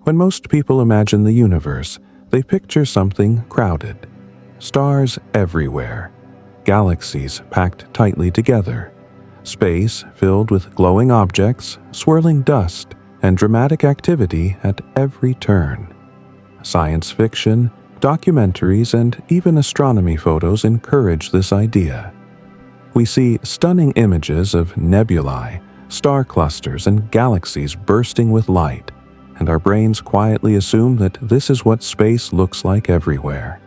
When most people imagine the universe, they picture something crowded. Stars everywhere, galaxies packed tightly together, space filled with glowing objects, swirling dust, and dramatic activity at every turn. Science fiction, documentaries, and even astronomy photos encourage this idea. We see stunning images of nebulae, star clusters, and galaxies bursting with light, and our brains quietly assume that this is what space looks like everywhere.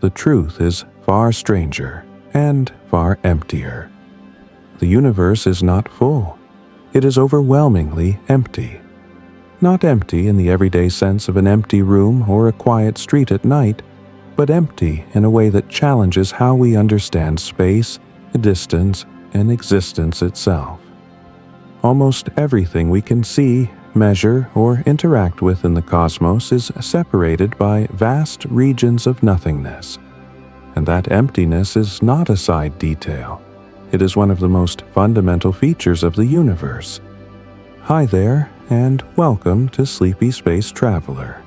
The truth is far stranger and far emptier. The universe is not full. It is overwhelmingly empty. Not empty in the everyday sense of an empty room or a quiet street at night, but empty in a way that challenges how we understand space, distance, and existence itself. Almost everything we can see, measure, or interact with in the cosmos is separated by vast regions of nothingness. And that emptiness is not a side detail. It is one of the most fundamental features of the universe. Hi there, and welcome to Sleepy Space Traveler.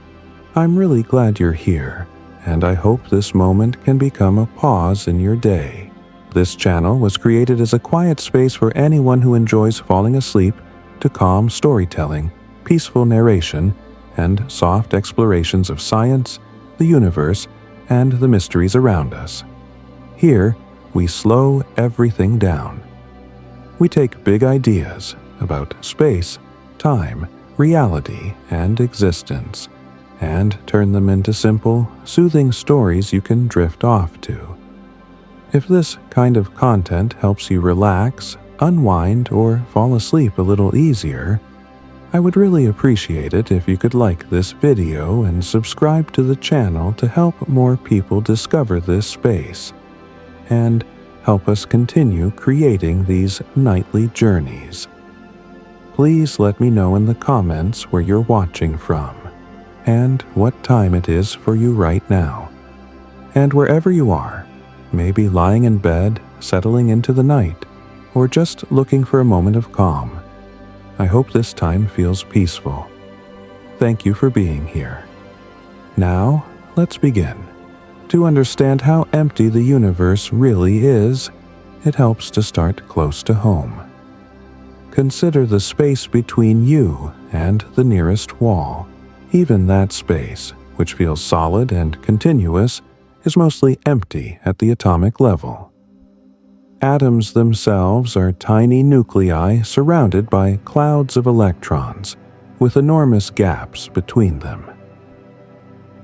I'm really glad you're here, and I hope this moment can become a pause in your day. This channel was created as a quiet space for anyone who enjoys falling asleep to calm storytelling, peaceful narration, and soft explorations of science, the universe, and the mysteries around us. Here, we slow everything down. We take big ideas about space, time, reality, and existence, and turn them into simple, soothing stories you can drift off to. If this kind of content helps you relax, unwind, or fall asleep a little easier, I would really appreciate it if you could like this video and subscribe to the channel to help more people discover this space, and help us continue creating these nightly journeys. Please let me know in the comments where you're watching from, and what time it is for you right now. And wherever you are, maybe lying in bed, settling into the night, or just looking for a moment of calm, I hope this time feels peaceful. Thank you for being here. Now, let's begin. To understand how empty the universe really is, it helps to start close to home. Consider the space between you and the nearest wall. Even that space, which feels solid and continuous, is mostly empty at the atomic level. Atoms themselves are tiny nuclei surrounded by clouds of electrons, with enormous gaps between them.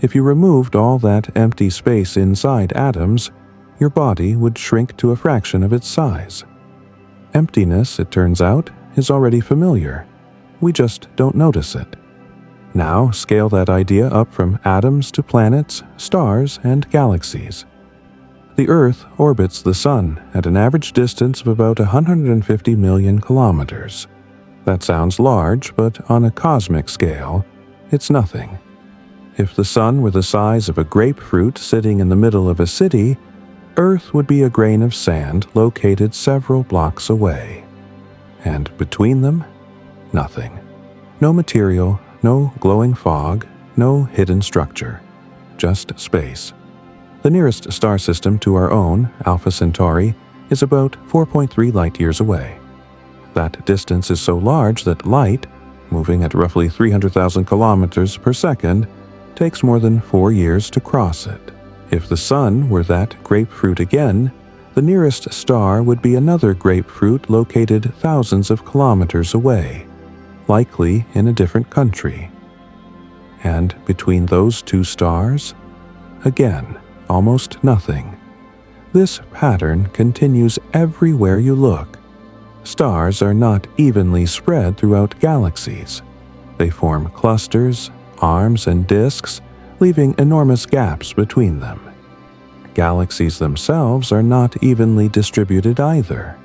If you removed all that empty space inside atoms, your body would shrink to a fraction of its size. Emptiness, it turns out, is already familiar. We just don't notice it. Now scale that idea up from atoms to planets, stars, and galaxies. The Earth orbits the Sun at an average distance of about 150 million kilometers. That sounds large, but on a cosmic scale, it's nothing. If the Sun were the size of a grapefruit sitting in the middle of a city, Earth would be a grain of sand located several blocks away. And between them, nothing. No material, no glowing fog, no hidden structure. Just space. The nearest star system to our own, Alpha Centauri, is about 4.3 light-years away. That distance is so large that light, moving at roughly 300,000 kilometers per second, takes more than 4 years to cross it. If the Sun were that grapefruit again, the nearest star would be another grapefruit located thousands of kilometers away, likely in a different country. And between those two stars, again, almost nothing. This pattern continues everywhere you look. Stars are not evenly spread throughout galaxies. They form clusters, arms, and disks, leaving enormous gaps between them. Galaxies themselves are not evenly distributed either.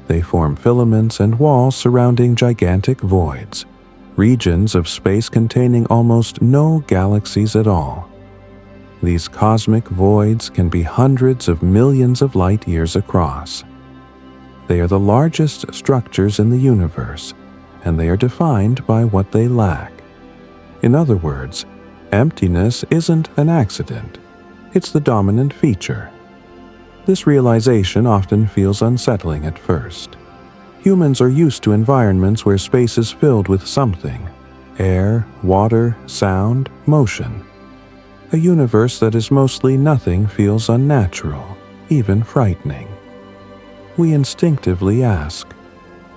They form filaments and walls surrounding gigantic voids, regions of space containing almost no galaxies at all. These cosmic voids can be hundreds of millions of light-years across. They are the largest structures in the universe, and they are defined by what they lack. In other words, emptiness isn't an accident. It's the dominant feature. This realization often feels unsettling at first. Humans are used to environments where space is filled with something: air, water, sound, motion. A universe that is mostly nothing feels unnatural, even frightening. We instinctively ask,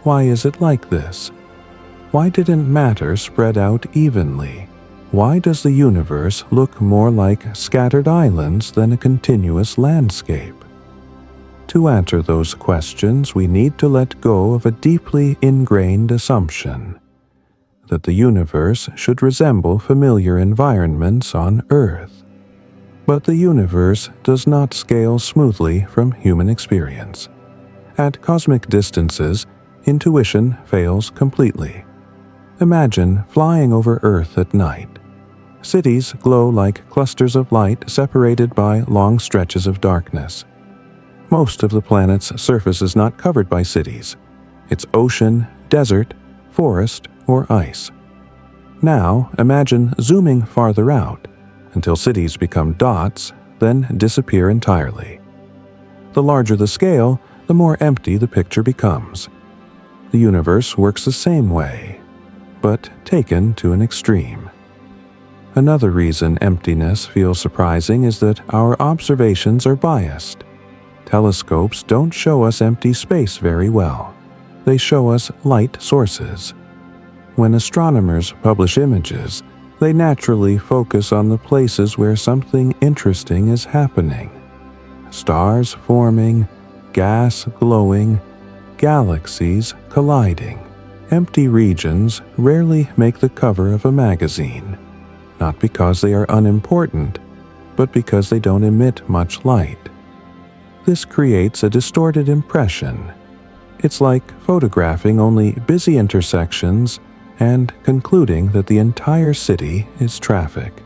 why is it like this? Why didn't matter spread out evenly? Why does the universe look more like scattered islands than a continuous landscape? To answer those questions, we need to let go of a deeply ingrained assumption that the universe should resemble familiar environments on Earth. But the universe does not scale smoothly from human experience. At cosmic distances, intuition fails completely. Imagine flying over Earth at night. Cities glow like clusters of light separated by long stretches of darkness. Most of the planet's surface is not covered by cities. It's ocean, desert, forest, or ice. Now imagine zooming farther out until cities become dots, then disappear entirely. The larger the scale, the more empty the picture becomes. The universe works the same way, but taken to an extreme. Another reason emptiness feels surprising is that our observations are biased. Telescopes don't show us empty space very well. They show us light sources. When astronomers publish images, they naturally focus on the places where something interesting is happening. Stars forming, gas glowing, galaxies colliding. Empty regions rarely make the cover of a magazine, not because they are unimportant, but because they don't emit much light. This creates a distorted impression. It's like photographing only busy intersections and concluding that the entire city is traffic.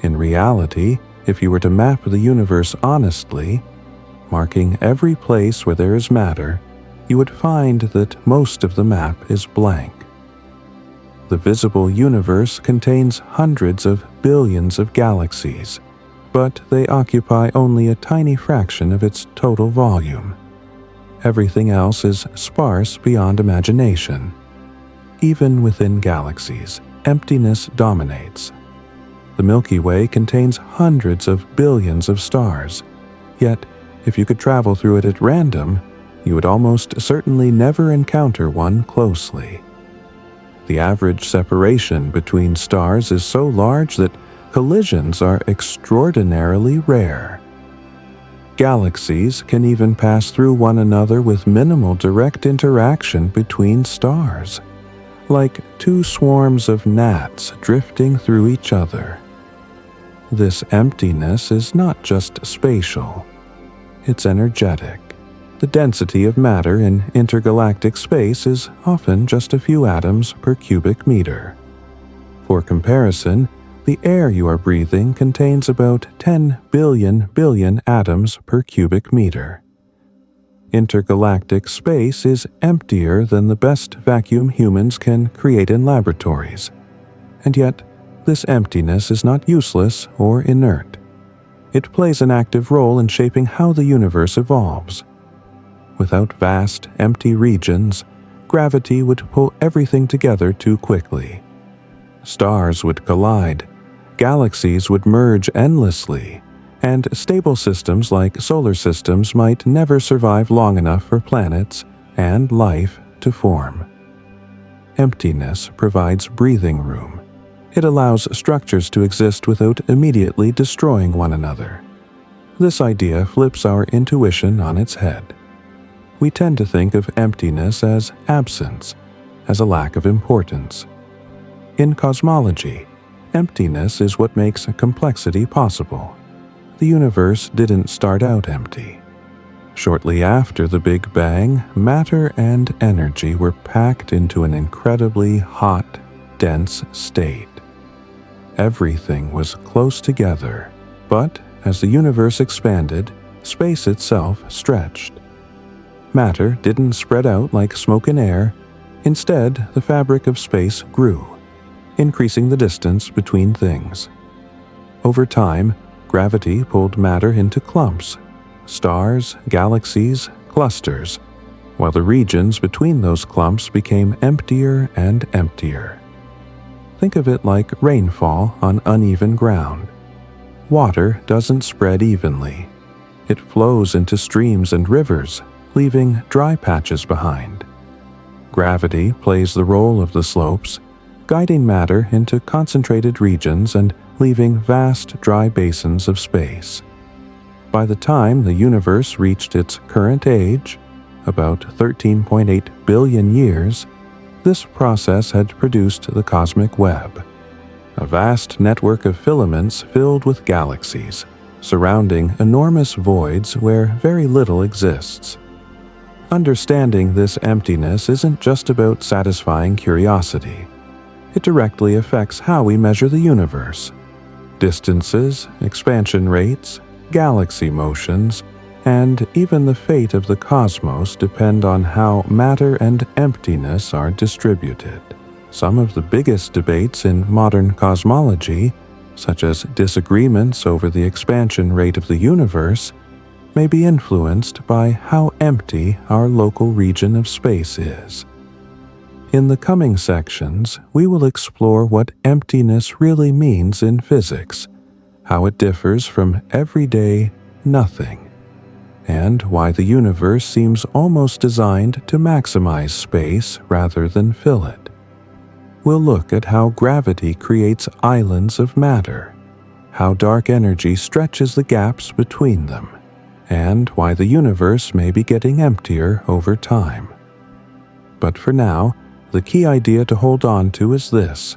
In reality, if you were to map the universe honestly, marking every place where there is matter, you would find that most of the map is blank. The visible universe contains hundreds of billions of galaxies, but they occupy only a tiny fraction of its total volume. Everything else is sparse beyond imagination. Even within galaxies, emptiness dominates. The Milky Way contains hundreds of billions of stars, yet if you could travel through it at random, you would almost certainly never encounter one closely. The average separation between stars is so large that collisions are extraordinarily rare. Galaxies can even pass through one another with minimal direct interaction between stars, like two swarms of gnats drifting through each other. This emptiness is not just spatial, it's energetic. The density of matter in intergalactic space is often just a few atoms per cubic meter. For comparison, the air you are breathing contains about 10 billion atoms per cubic meter. Intergalactic space is emptier than the best vacuum humans can create in laboratories. And yet, this emptiness is not useless or inert. It plays an active role in shaping how the universe evolves. Without vast, empty regions, gravity would pull everything together too quickly. Stars would collide, galaxies would merge endlessly, and stable systems like solar systems might never survive long enough for planets and life to form. Emptiness provides breathing room. It allows structures to exist without immediately destroying one another. This idea flips our intuition on its head. We tend to think of emptiness as absence, as a lack of importance. In cosmology, emptiness is what makes complexity possible. The universe didn't start out empty. Shortly after the Big Bang, matter and energy were packed into an incredibly hot, dense state. Everything was close together, but as the universe expanded, space itself stretched. Matter didn't spread out like smoke and air. Instead, the fabric of space grew. increasing the distance between things. Over time, gravity pulled matter into clumps, stars, galaxies, clusters, while the regions between those clumps became emptier and emptier. Think of it like rainfall on uneven ground. Water doesn't spread evenly. It flows into streams and rivers, leaving dry patches behind. Gravity plays the role of the slopes, guiding matter into concentrated regions and leaving vast dry basins of space. By the time the universe reached its current age, about 13.8 billion years, this process had produced the cosmic web, a vast network of filaments filled with galaxies, surrounding enormous voids where very little exists. Understanding this emptiness isn't just about satisfying curiosity. It directly affects how we measure the universe. Distances, expansion rates, galaxy motions, and even the fate of the cosmos depend on how matter and emptiness are distributed. Some of the biggest debates in modern cosmology, such as disagreements over the expansion rate of the universe, may be influenced by how empty our local region of space is. In the coming sections, we will explore what emptiness really means in physics, how it differs from everyday nothing, and why the universe seems almost designed to maximize space rather than fill it. We'll look at how gravity creates islands of matter, how dark energy stretches the gaps between them, and why the universe may be getting emptier over time. But for now, the key idea to hold on to is this: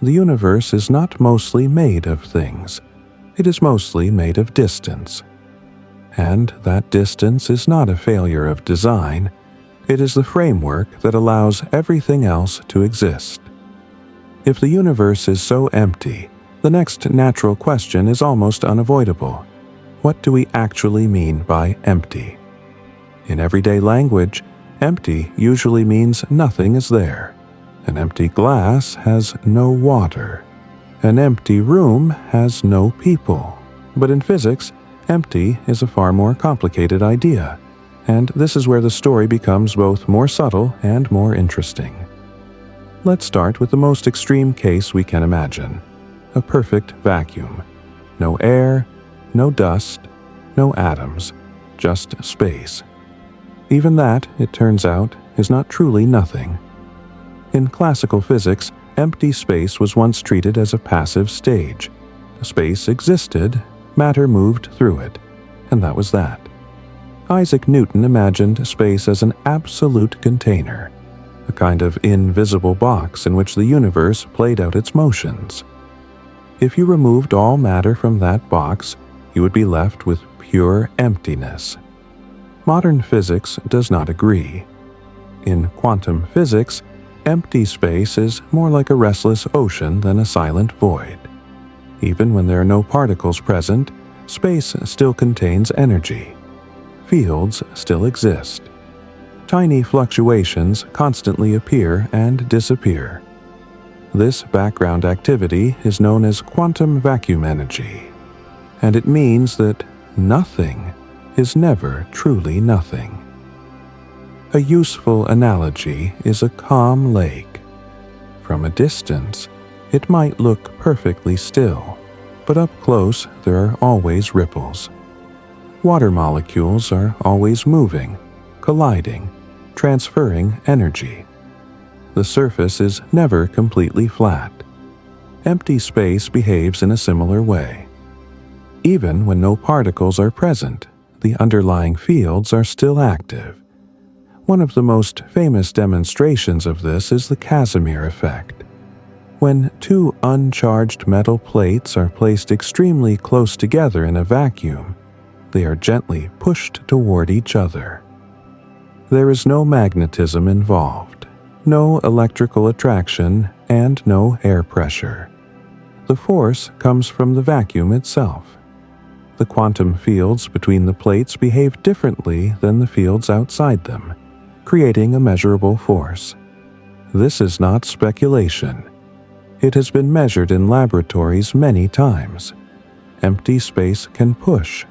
the universe is not mostly made of things, it is mostly made of distance. And that distance is not a failure of design, it is the framework that allows everything else to exist. If the universe is so empty, the next natural question is almost unavoidable. What do we actually mean by empty? In everyday language, empty usually means nothing is there. An empty glass has no water. An empty room has no people. But in physics, empty is a far more complicated idea, and this is where the story becomes both more subtle and more interesting. Let's start with the most extreme case we can imagine: a perfect vacuum. No air, no dust, no atoms, just space. Even that, it turns out, is not truly nothing. In classical physics, empty space was once treated as a passive stage. Space existed, matter moved through it, and that was that. Isaac Newton imagined space as an absolute container, a kind of invisible box in which the universe played out its motions. If you removed all matter from that box, you would be left with pure emptiness. Modern physics does not agree. In quantum physics, empty space is more like a restless ocean than a silent void. Even when there are no particles present, space still contains energy. Fields still exist. Tiny fluctuations constantly appear and disappear. This background activity is known as quantum vacuum energy, and it means that nothing is never truly nothing. A useful analogy is a calm lake. From a distance, it might look perfectly still, but up close there are always ripples. Water molecules are always moving, colliding, transferring energy. The surface is never completely flat. Empty space behaves in a similar way. Even when no particles are present, the underlying fields are still active. One of the most famous demonstrations of this is the Casimir effect. When two uncharged metal plates are placed extremely close together in a vacuum, they are gently pushed toward each other. There is no magnetism involved, no electrical attraction, and no air pressure. The force comes from the vacuum itself. The quantum fields between the plates behave differently than the fields outside them, creating a measurable force. This is not speculation. It has been measured in laboratories many times. Empty space can push.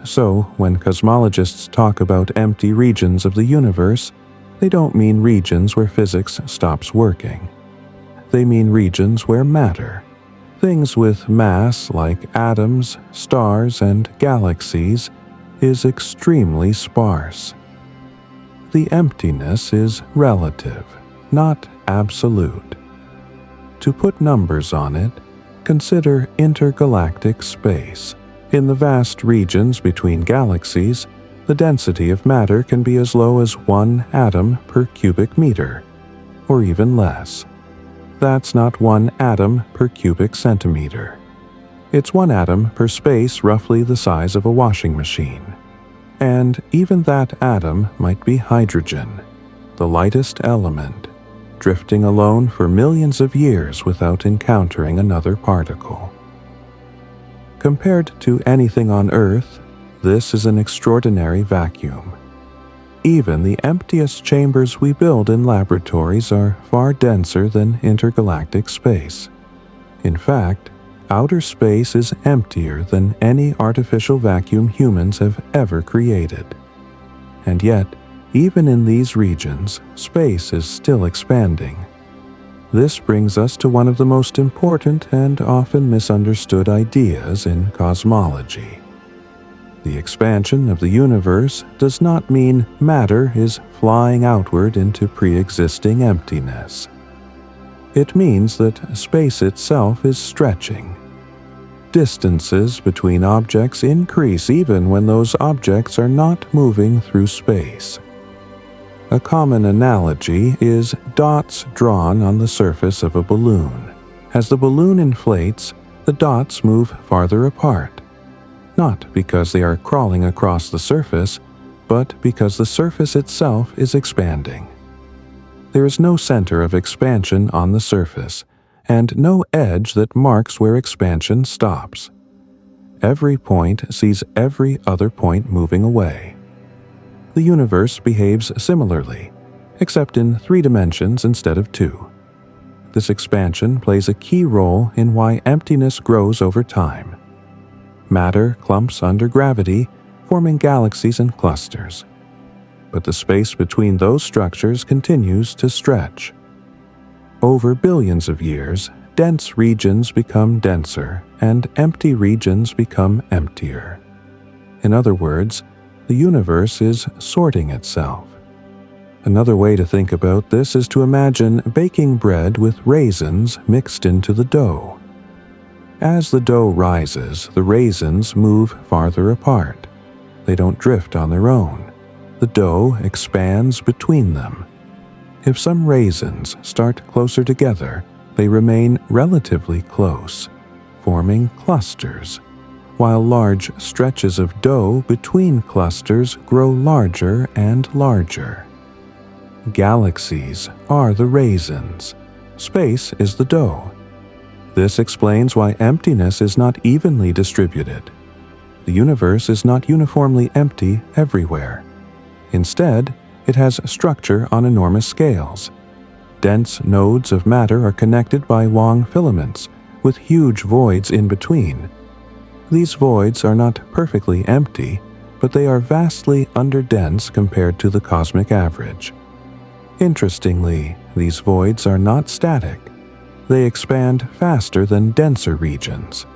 So, when cosmologists talk about empty regions of the universe, they don't mean regions where physics stops working. They mean regions where matter, things with mass like atoms, stars, and galaxies, is extremely sparse. The emptiness is relative, not absolute. To put numbers on it, consider intergalactic space. In the vast regions between galaxies, the density of matter can be as low as 1 atom per cubic meter, or even less. That's not 1 atom per cubic centimeter. It's 1 atom per space roughly the size of a washing machine. And even that atom might be hydrogen, the lightest element, drifting alone for millions of years without encountering another particle. Compared to anything on Earth, this is an extraordinary vacuum. Even the emptiest chambers we build in laboratories are far denser than intergalactic space. In fact, outer space is emptier than any artificial vacuum humans have ever created. And yet, even in these regions, space is still expanding. This brings us to one of the most important and often misunderstood ideas in cosmology. The expansion of the universe does not mean matter is flying outward into pre-existing emptiness. It means that space itself is stretching. Distances between objects increase even when those objects are not moving through space. A common analogy is dots drawn on the surface of a balloon. As the balloon inflates, the dots move farther apart, not because they are crawling across the surface, but because the surface itself is expanding. There is no center of expansion on the surface, and no edge that marks where expansion stops. Every point sees every other point moving away. The universe behaves similarly, except in 3 dimensions instead of 2. This expansion plays a key role in why emptiness grows over time. Matter clumps under gravity, forming galaxies and clusters. But the space between those structures continues to stretch. Over billions of years, dense regions become denser, and empty regions become emptier. In other words, the universe is sorting itself. Another way to think about this is to imagine baking bread with raisins mixed into the dough. As the dough rises, the raisins move farther apart. They don't drift on their own. The dough expands between them. If some raisins start closer together, they remain relatively close, forming clusters, while large stretches of dough between clusters grow larger and larger. Galaxies are the raisins. Space is the dough. This explains why emptiness is not evenly distributed. The universe is not uniformly empty everywhere. Instead, it has structure on enormous scales. Dense nodes of matter are connected by long filaments, with huge voids in between. These voids are not perfectly empty, but they are vastly underdense compared to the cosmic average. Interestingly, these voids are not static. They expand faster than denser regions.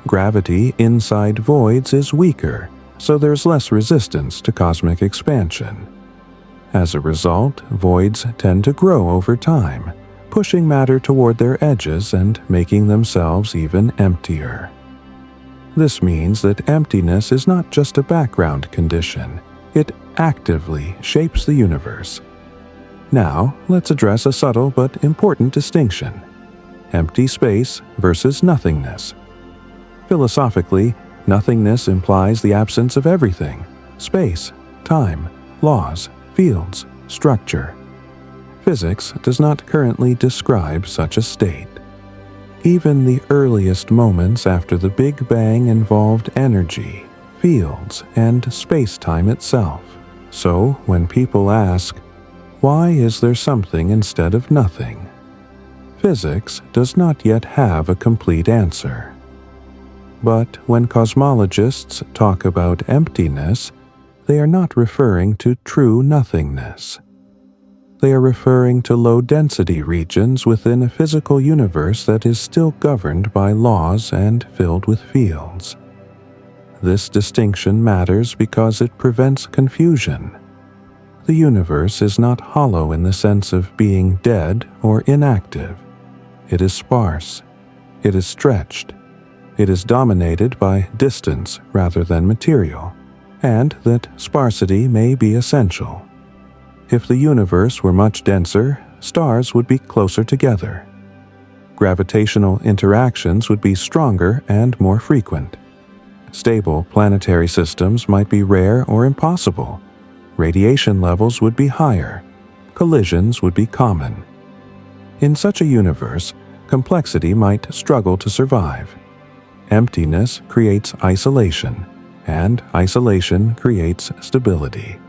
Gravity inside voids is weaker, so there's less resistance to cosmic expansion. As a result, voids tend to grow over time, pushing matter toward their edges and making themselves even emptier. This means that emptiness is not just a background condition, it actively shapes the universe. Now, let's address a subtle but important distinction: empty space versus nothingness. Philosophically, nothingness implies the absence of everything: space, time, laws, fields, structure. Physics does not currently describe such a state. Even the earliest moments after the Big Bang involved energy, fields, and space-time itself. So, when people ask, why is there something instead of nothing? physics does not yet have a complete answer. But when cosmologists talk about emptiness, they are not referring to true nothingness. They are referring to low-density regions within a physical universe that is still governed by laws and filled with fields. This distinction matters because it prevents confusion. The universe is not hollow in the sense of being dead or inactive. It is sparse. It is stretched. It is dominated by distance rather than material, and that sparsity may be essential. If the universe were much denser, stars would be closer together. Gravitational interactions would be stronger and more frequent. Stable planetary systems might be rare or impossible. Radiation levels would be higher. Collisions would be common. In such a universe, complexity might struggle to survive. Emptiness creates isolation, and isolation creates stability.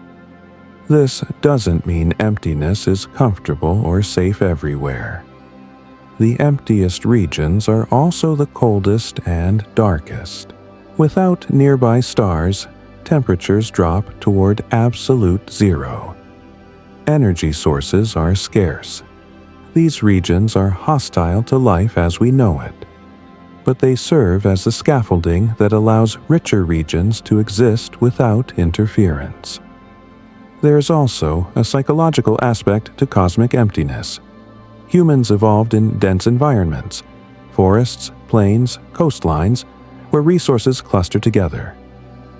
This doesn't mean emptiness is comfortable or safe everywhere. The emptiest regions are also the coldest and darkest. Without nearby stars, temperatures drop toward absolute zero. Energy sources are scarce. These regions are hostile to life as we know it, but they serve as the scaffolding that allows richer regions to exist without interference. There is also a psychological aspect to cosmic emptiness. Humans evolved in dense environments, forests, plains, coastlines, where resources cluster together.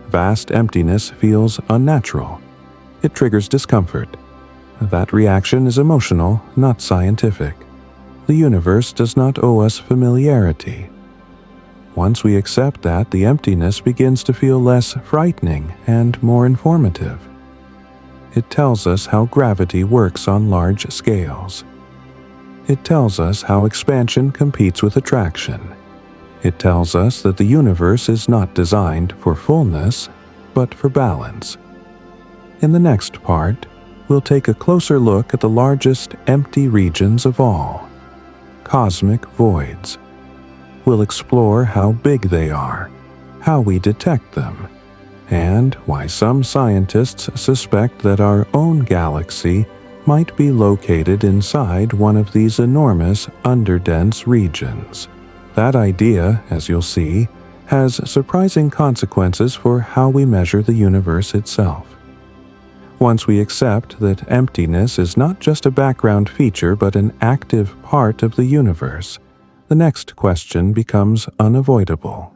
Vast emptiness feels unnatural. It triggers discomfort. That reaction is emotional, not scientific. The universe does not owe us familiarity. Once we accept that, the emptiness begins to feel less frightening and more informative. It tells us how gravity works on large scales. It tells us how expansion competes with attraction. It tells us that the universe is not designed for fullness, but for balance. In the next part, we'll take a closer look at the largest empty regions of all, cosmic voids. We'll explore how big they are, how we detect them, and why some scientists suspect that our own galaxy might be located inside one of these enormous underdense regions. That idea, as you'll see, has surprising consequences for how we measure the universe itself. Once we accept that emptiness is not just a background feature but an active part of the universe, the next question becomes unavoidable.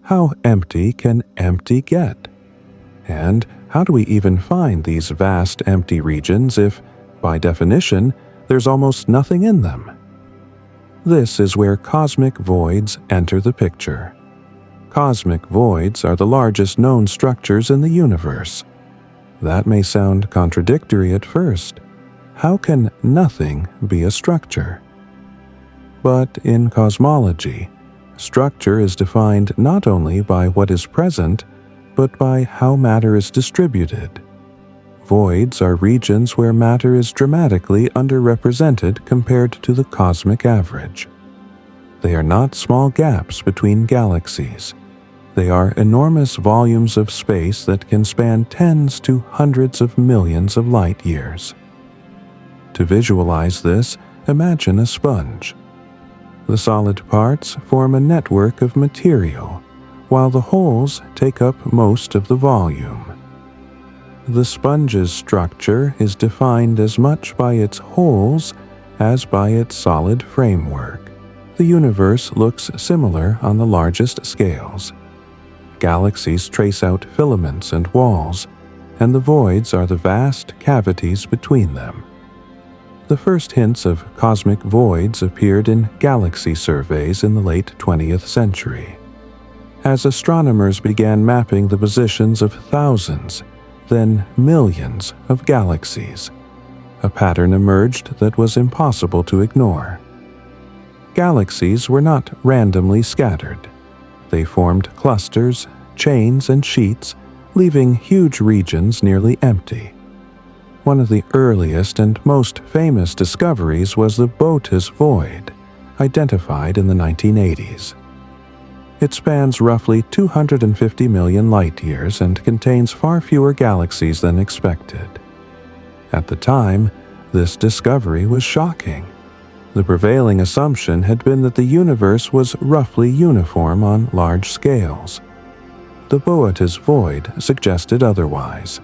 How empty can empty get? And how do we even find these vast empty regions if, by definition, there's almost nothing in them? This is where cosmic voids enter the picture. Cosmic voids are the largest known structures in the universe. That may sound contradictory at first. How can nothing be a structure? But in cosmology, structure is defined not only by what is present, but by how matter is distributed. Voids are regions where matter is dramatically underrepresented compared to the cosmic average. They are not small gaps between galaxies. They are enormous volumes of space that can span tens to hundreds of millions of light years. To visualize this, imagine a sponge. The solid parts form a network of material, while the holes take up most of the volume. The sponge's structure is defined as much by its holes as by its solid framework. The universe looks similar on the largest scales. Galaxies trace out filaments and walls, and the voids are the vast cavities between them. The first hints of cosmic voids appeared in galaxy surveys in the late 20th century. As astronomers began mapping the positions of thousands, then millions of galaxies, a pattern emerged that was impossible to ignore. Galaxies were not randomly scattered. They formed clusters, chains, and sheets, leaving huge regions nearly empty. One of the earliest and most famous discoveries was the Boötes void, identified in the 1980s. It spans roughly 250 million light-years and contains far fewer galaxies than expected. At the time, this discovery was shocking. The prevailing assumption had been that the universe was roughly uniform on large scales. The Boötes void suggested otherwise.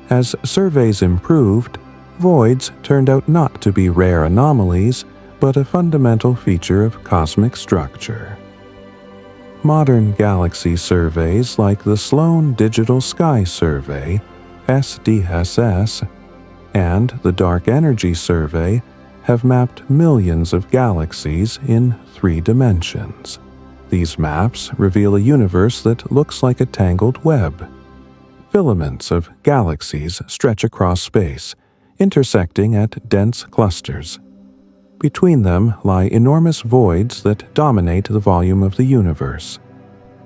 As surveys improved, voids turned out not to be rare anomalies, but a fundamental feature of cosmic structure. Modern galaxy surveys like the Sloan Digital Sky Survey, SDSS, and the Dark Energy Survey have mapped millions of galaxies in 3 dimensions. These maps reveal a universe that looks like a tangled web. Filaments of galaxies stretch across space, intersecting at dense clusters. Between them lie enormous voids that dominate the volume of the universe.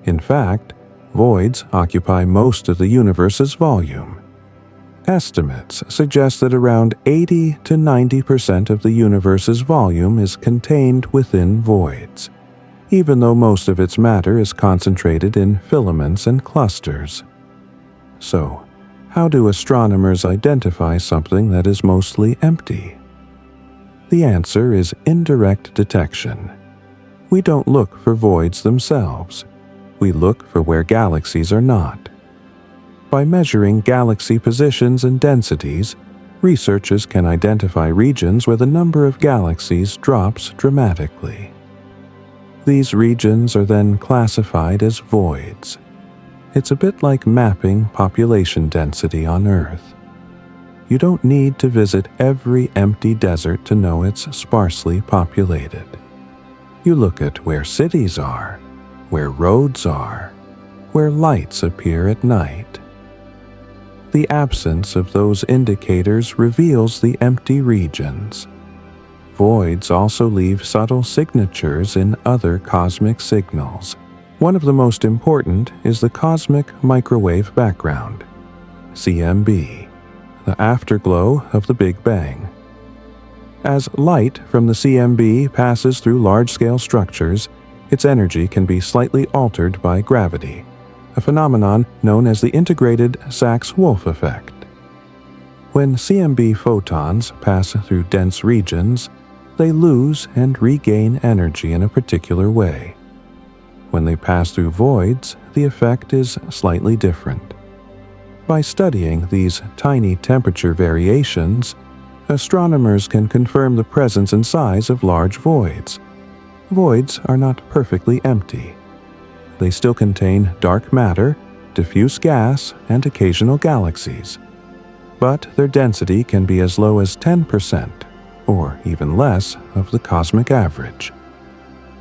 In fact, voids occupy most of the universe's volume. Estimates suggest that around 80 to 90% of the universe's volume is contained within voids, even though most of its matter is concentrated in filaments and clusters. So, how do astronomers identify something that is mostly empty? The answer is indirect detection. We don't look for voids themselves. We look for where galaxies are not. By measuring galaxy positions and densities, researchers can identify regions where the number of galaxies drops dramatically. These regions are then classified as voids. It's a bit like mapping population density on Earth. You don't need to visit every empty desert to know it's sparsely populated. You look at where cities are, where roads are, where lights appear at night. The absence of those indicators reveals the empty regions. Voids also leave subtle signatures in other cosmic signals. One of the most important is the cosmic microwave background, CMB, the afterglow of the Big Bang. As light from the CMB passes through large-scale structures, its energy can be slightly altered by gravity, a phenomenon known as the integrated Sachs-Wolf effect. When CMB photons pass through dense regions, they lose and regain energy in a particular way. When they pass through voids, the effect is slightly different. By studying these tiny temperature variations, astronomers can confirm the presence and size of large voids. Voids are not perfectly empty. They still contain dark matter, diffuse gas, and occasional galaxies. But their density can be as low as 10%, or even less, of the cosmic average.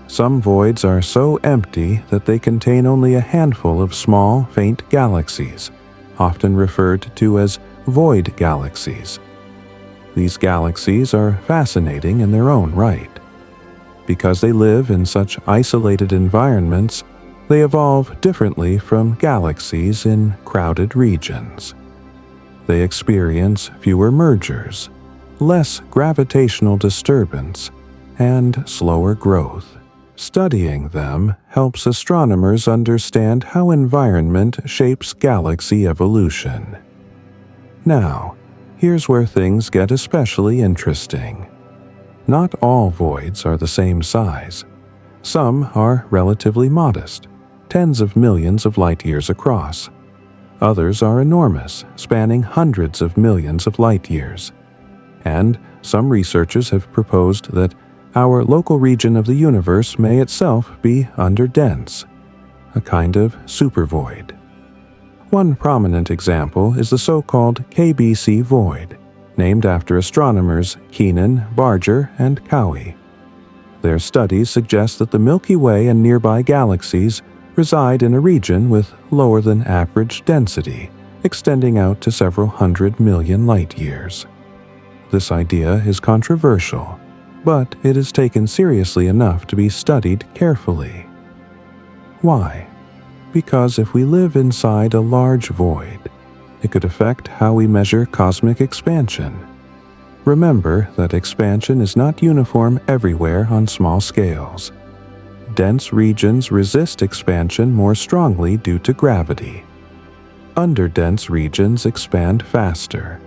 Some voids are so empty that they contain only a handful of small, faint galaxies, often referred to as void galaxies. These galaxies are fascinating in their own right. Because they live in such isolated environments, they evolve differently from galaxies in crowded regions. They experience fewer mergers, less gravitational disturbance, and slower growth. Studying them helps astronomers understand how environment shapes galaxy evolution. Now, here's where things get especially interesting. Not all voids are the same size. Some are relatively modest, tens of millions of light-years across. Others are enormous, spanning hundreds of millions of light-years. And some researchers have proposed that our local region of the universe may itself be underdense, a kind of supervoid. One prominent example is the so-called KBC void, named after astronomers Keenan, Barger, and Cowie. Their studies suggest that the Milky Way and nearby galaxies reside in a region with lower than average density, extending out to several 100 million light-years. This idea is controversial, but it is taken seriously enough to be studied carefully. Why? Because if we live inside a large void, it could affect how we measure cosmic expansion. Remember that expansion is not uniform everywhere on small scales. Dense regions resist expansion more strongly due to gravity. Underdense regions expand faster.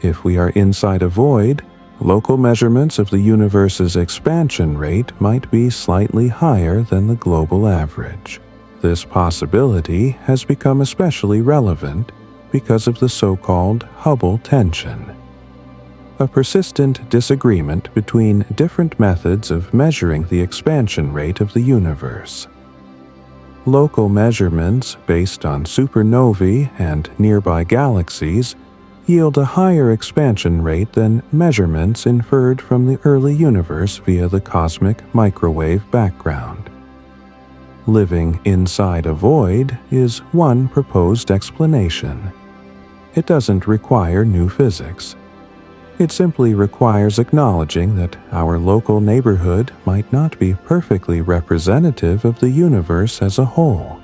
If we are inside a void, local measurements of the universe's expansion rate might be slightly higher than the global average. This possibility has become especially relevant because of the so-called Hubble tension, a persistent disagreement between different methods of measuring the expansion rate of the universe. Local measurements based on supernovae and nearby galaxies yield a higher expansion rate than measurements inferred from the early universe via the cosmic microwave background. Living inside a void is one proposed explanation. It doesn't require new physics. It simply requires acknowledging that our local neighborhood might not be perfectly representative of the universe as a whole.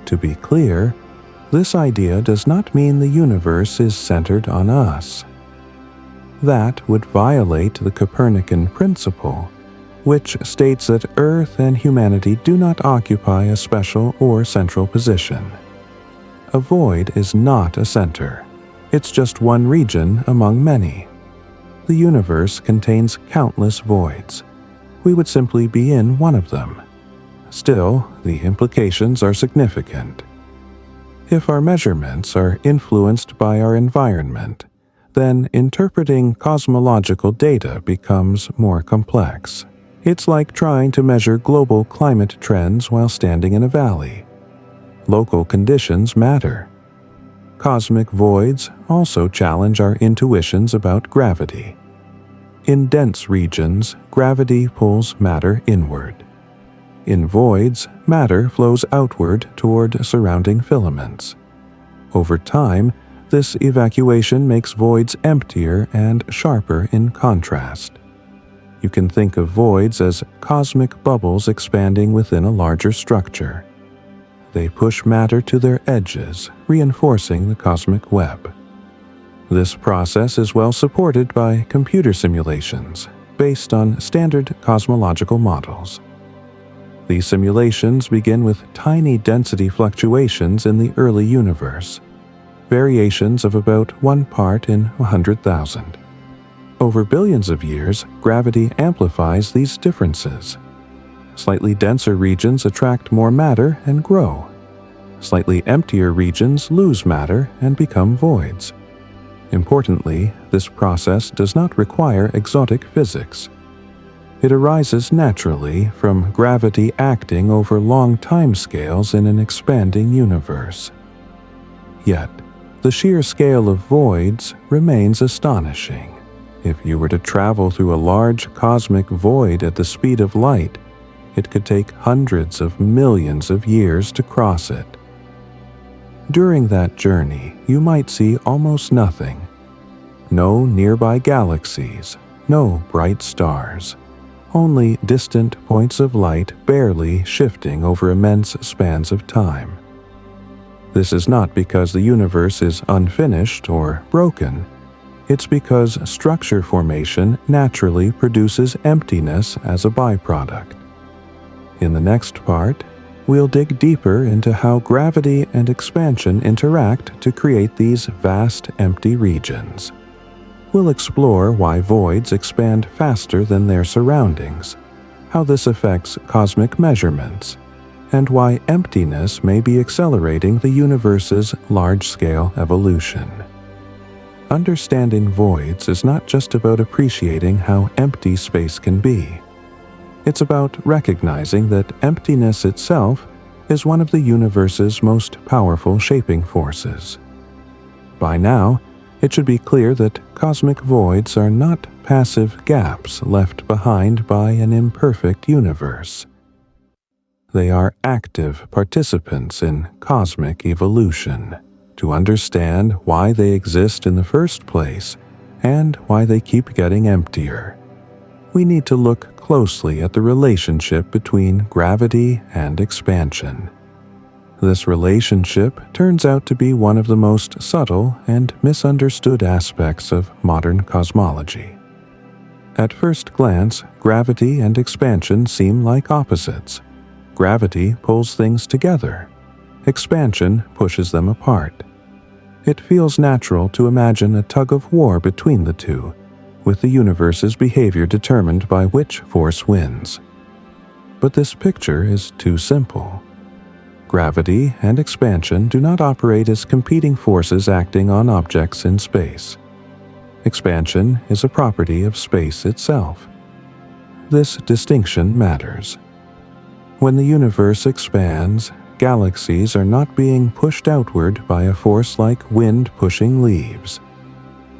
To be clear, this idea does not mean the universe is centered on us. That would violate the Copernican principle, which states that Earth and humanity do not occupy a special or central position. A void is not a center. It's just one region among many. The universe contains countless voids. We would simply be in one of them. Still, the implications are significant. If our measurements are influenced by our environment, then interpreting cosmological data becomes more complex. It's like trying to measure global climate trends while standing in a valley. Local conditions matter. Cosmic voids also challenge our intuitions about gravity. In dense regions, gravity pulls matter inward. In voids, matter flows outward toward surrounding filaments. Over time, this evacuation makes voids emptier and sharper in contrast. You can think of voids as cosmic bubbles expanding within a larger structure. They push matter to their edges, reinforcing the cosmic web. This process is well supported by computer simulations based on standard cosmological models. These simulations begin with tiny density fluctuations in the early universe, variations of about 1 part in 100,000. Over billions of years, gravity amplifies these differences. Slightly denser regions attract more matter and grow. Slightly emptier regions lose matter and become voids. Importantly, this process does not require exotic physics. It arises naturally from gravity acting over long timescales in an expanding universe. Yet, the sheer scale of voids remains astonishing. If you were to travel through a large cosmic void at the speed of light, it could take hundreds of millions of years to cross it. During that journey, you might see almost nothing. No nearby galaxies, no bright stars. Only distant points of light barely shifting over immense spans of time. This is not because the universe is unfinished or broken. It's because structure formation naturally produces emptiness as a byproduct. In the next part, we'll dig deeper into how gravity and expansion interact to create these vast empty regions. We'll explore why voids expand faster than their surroundings, how this affects cosmic measurements, and why emptiness may be accelerating the universe's large-scale evolution. Understanding voids is not just about appreciating how empty space can be. It's about recognizing that emptiness itself is one of the universe's most powerful shaping forces. By now, it should be clear that cosmic voids are not passive gaps left behind by an imperfect universe. They are active participants in cosmic evolution. To understand why they exist in the first place and why they keep getting emptier, we need to look closely at the relationship between gravity and expansion. This relationship turns out to be one of the most subtle and misunderstood aspects of modern cosmology. At first glance, gravity and expansion seem like opposites. Gravity pulls things together. Expansion pushes them apart. It feels natural to imagine a tug-of-war between the two, with the universe's behavior determined by which force wins. But this picture is too simple. Gravity and expansion do not operate as competing forces acting on objects in space. Expansion is a property of space itself. This distinction matters. When the universe expands, galaxies are not being pushed outward by a force like wind pushing leaves.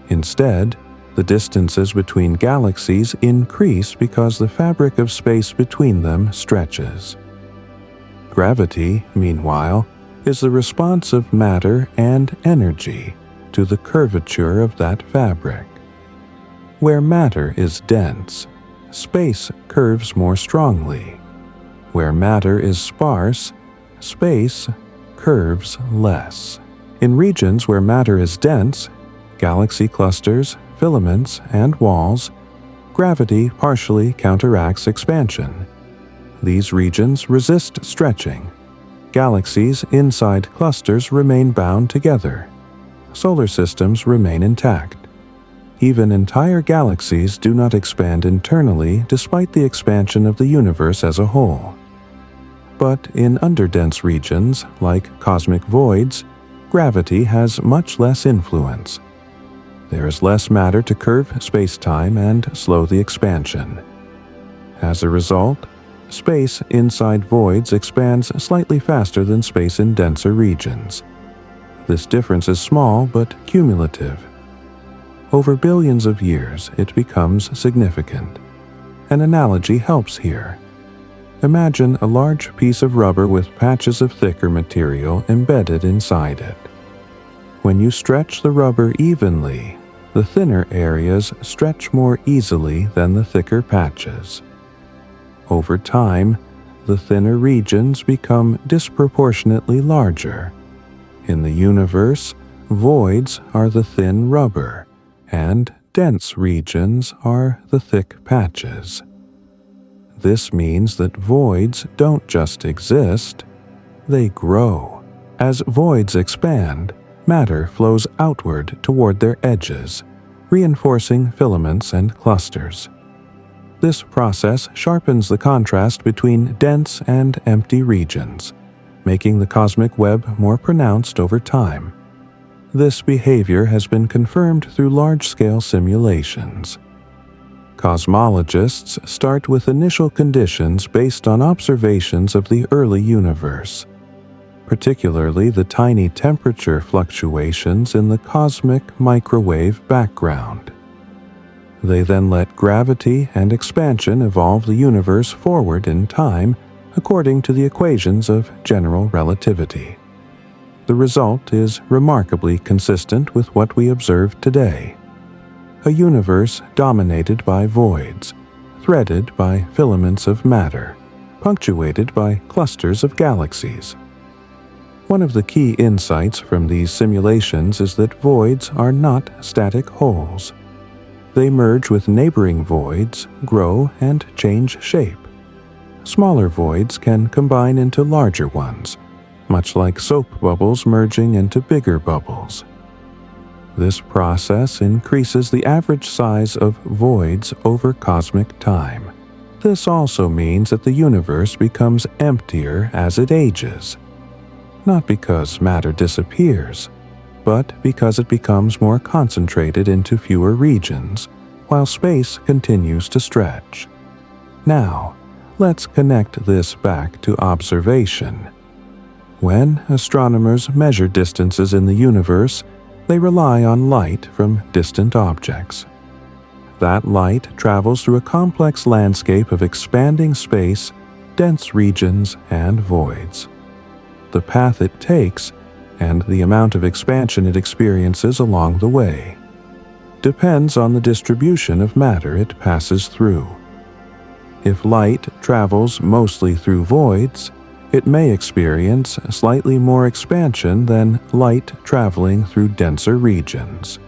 Instead, the distances between galaxies increase because the fabric of space between them stretches. Gravity, meanwhile, is the response of matter and energy to the curvature of that fabric. Where matter is dense, space curves more strongly. Where matter is sparse, space curves less. In regions where matter is dense, galaxy clusters, filaments, and walls, gravity partially counteracts expansion. These regions resist stretching. Galaxies inside clusters remain bound together. Solar systems remain intact. Even entire galaxies do not expand internally despite the expansion of the universe as a whole. But in underdense regions, like cosmic voids, gravity has much less influence. There is less matter to curve space-time and slow the expansion. As a result, space inside voids expands slightly faster than space in denser regions. This difference is small but cumulative. Over billions of years, it becomes significant. An analogy helps here. Imagine a large piece of rubber with patches of thicker material embedded inside it. When you stretch the rubber evenly, the thinner areas stretch more easily than the thicker patches. Over time, the thinner regions become disproportionately larger. In the universe, voids are the thin rubber, and dense regions are the thick patches. This means that voids don't just exist, they grow. As voids expand, matter flows outward toward their edges, reinforcing filaments and clusters. This process sharpens the contrast between dense and empty regions, making the cosmic web more pronounced over time. This behavior has been confirmed through large-scale simulations. Cosmologists start with initial conditions based on observations of the early universe, particularly the tiny temperature fluctuations in the cosmic microwave background. They then let gravity and expansion evolve the universe forward in time according to the equations of general relativity. The result is remarkably consistent with what we observe today. A universe dominated by voids, threaded by filaments of matter, punctuated by clusters of galaxies. One of the key insights from these simulations is that voids are not static holes. They merge with neighboring voids, grow, and change shape. Smaller voids can combine into larger ones, much like soap bubbles merging into bigger bubbles. This process increases the average size of voids over cosmic time. This also means that the universe becomes emptier as it ages, not because matter disappears, but because it becomes more concentrated into fewer regions, while space continues to stretch. Now, let's connect this back to observation. When astronomers measure distances in the universe, they rely on light from distant objects. That light travels through a complex landscape of expanding space, dense regions, and voids. The path it takes, and the amount of expansion it experiences along the way, depends on the distribution of matter it passes through. If light travels mostly through voids, It may experience slightly more expansion than light traveling through denser regions.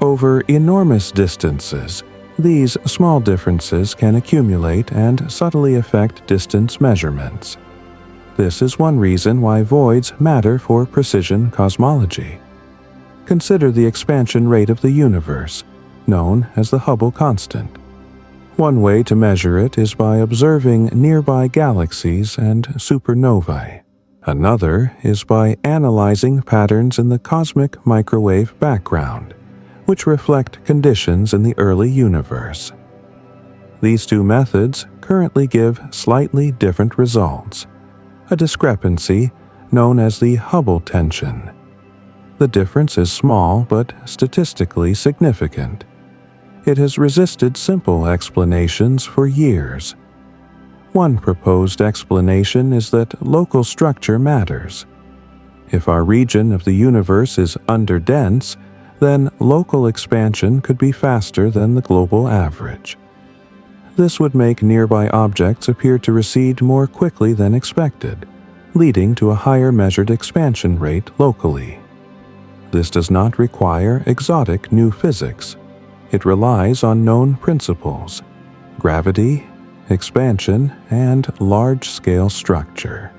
Over enormous distances, these small differences can accumulate and subtly affect distance measurements. This is one reason why voids matter for precision cosmology. Consider the expansion rate of the universe, known as the Hubble constant. One way to measure it is by observing nearby galaxies and supernovae. Another is by analyzing patterns in the cosmic microwave background, which reflect conditions in the early universe. These two methods currently give slightly different results, a discrepancy known as the Hubble tension. The difference is small but statistically significant. It has resisted simple explanations for years. One proposed explanation is that local structure matters. If our region of the universe is underdense, then local expansion could be faster than the global average. This would make nearby objects appear to recede more quickly than expected, leading to a higher measured expansion rate locally. This does not require exotic new physics. It relies on known principles: gravity, expansion, and large-scale structure.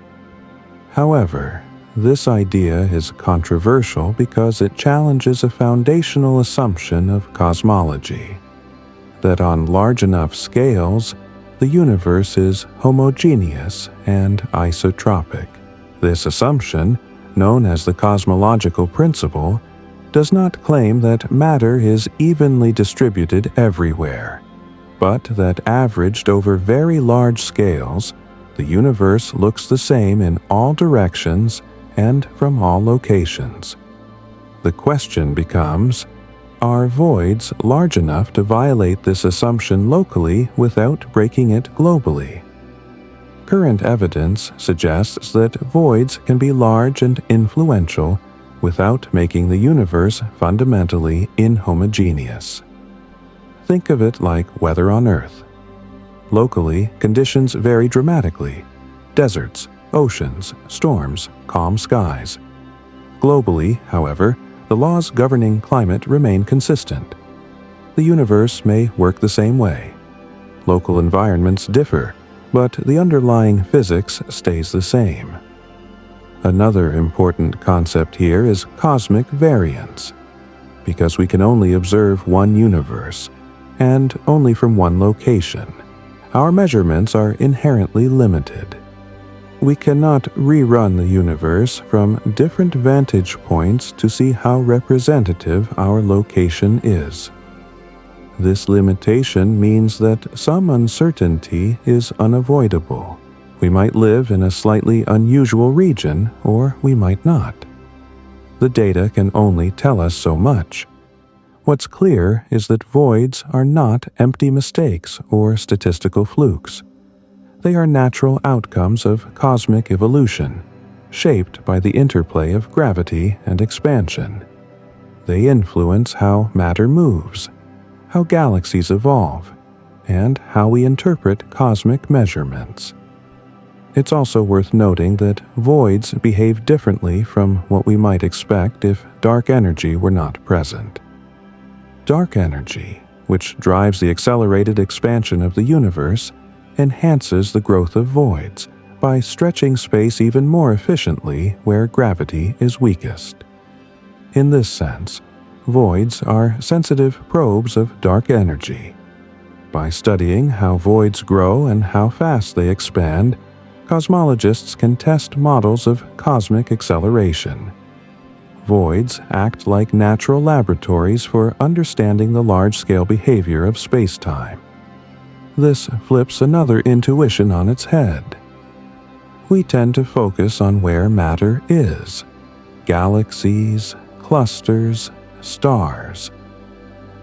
However, this idea is controversial because it challenges a foundational assumption of cosmology, that on large enough scales, the universe is homogeneous and isotropic. This assumption, known as the cosmological principle, does not claim that matter is evenly distributed everywhere, but that averaged over very large scales, the universe looks the same in all directions and from all locations. The question becomes, are voids large enough to violate this assumption locally without breaking it globally? Current evidence suggests that voids can be large and influential without making the universe fundamentally inhomogeneous. Think of it like weather on Earth. Locally, conditions vary dramatically: deserts, oceans, storms, calm skies. Globally, however, the laws governing climate remain consistent. The universe may work the same way. Local environments differ, but the underlying physics stays the same. Another important concept here is cosmic variance. Because we can only observe one universe, and only from one location, our measurements are inherently limited. We cannot rerun the universe from different vantage points to see how representative our location is. This limitation means that some uncertainty is unavoidable. We might live in a slightly unusual region, or we might not. The data can only tell us so much. What's clear is that voids are not empty mistakes or statistical flukes. They are natural outcomes of cosmic evolution, shaped by the interplay of gravity and expansion. They influence how matter moves, how galaxies evolve, and how we interpret cosmic measurements. It's also worth noting that voids behave differently from what we might expect if dark energy were not present. Dark energy, which drives the accelerated expansion of the universe, enhances the growth of voids by stretching space even more efficiently where gravity is weakest. In this sense, voids are sensitive probes of dark energy. By studying how voids grow and how fast they expand, cosmologists can test models of cosmic acceleration. Voids act like natural laboratories for understanding the large-scale behavior of space-time. This flips another intuition on its head. We tend to focus on where matter is: galaxies, clusters, stars,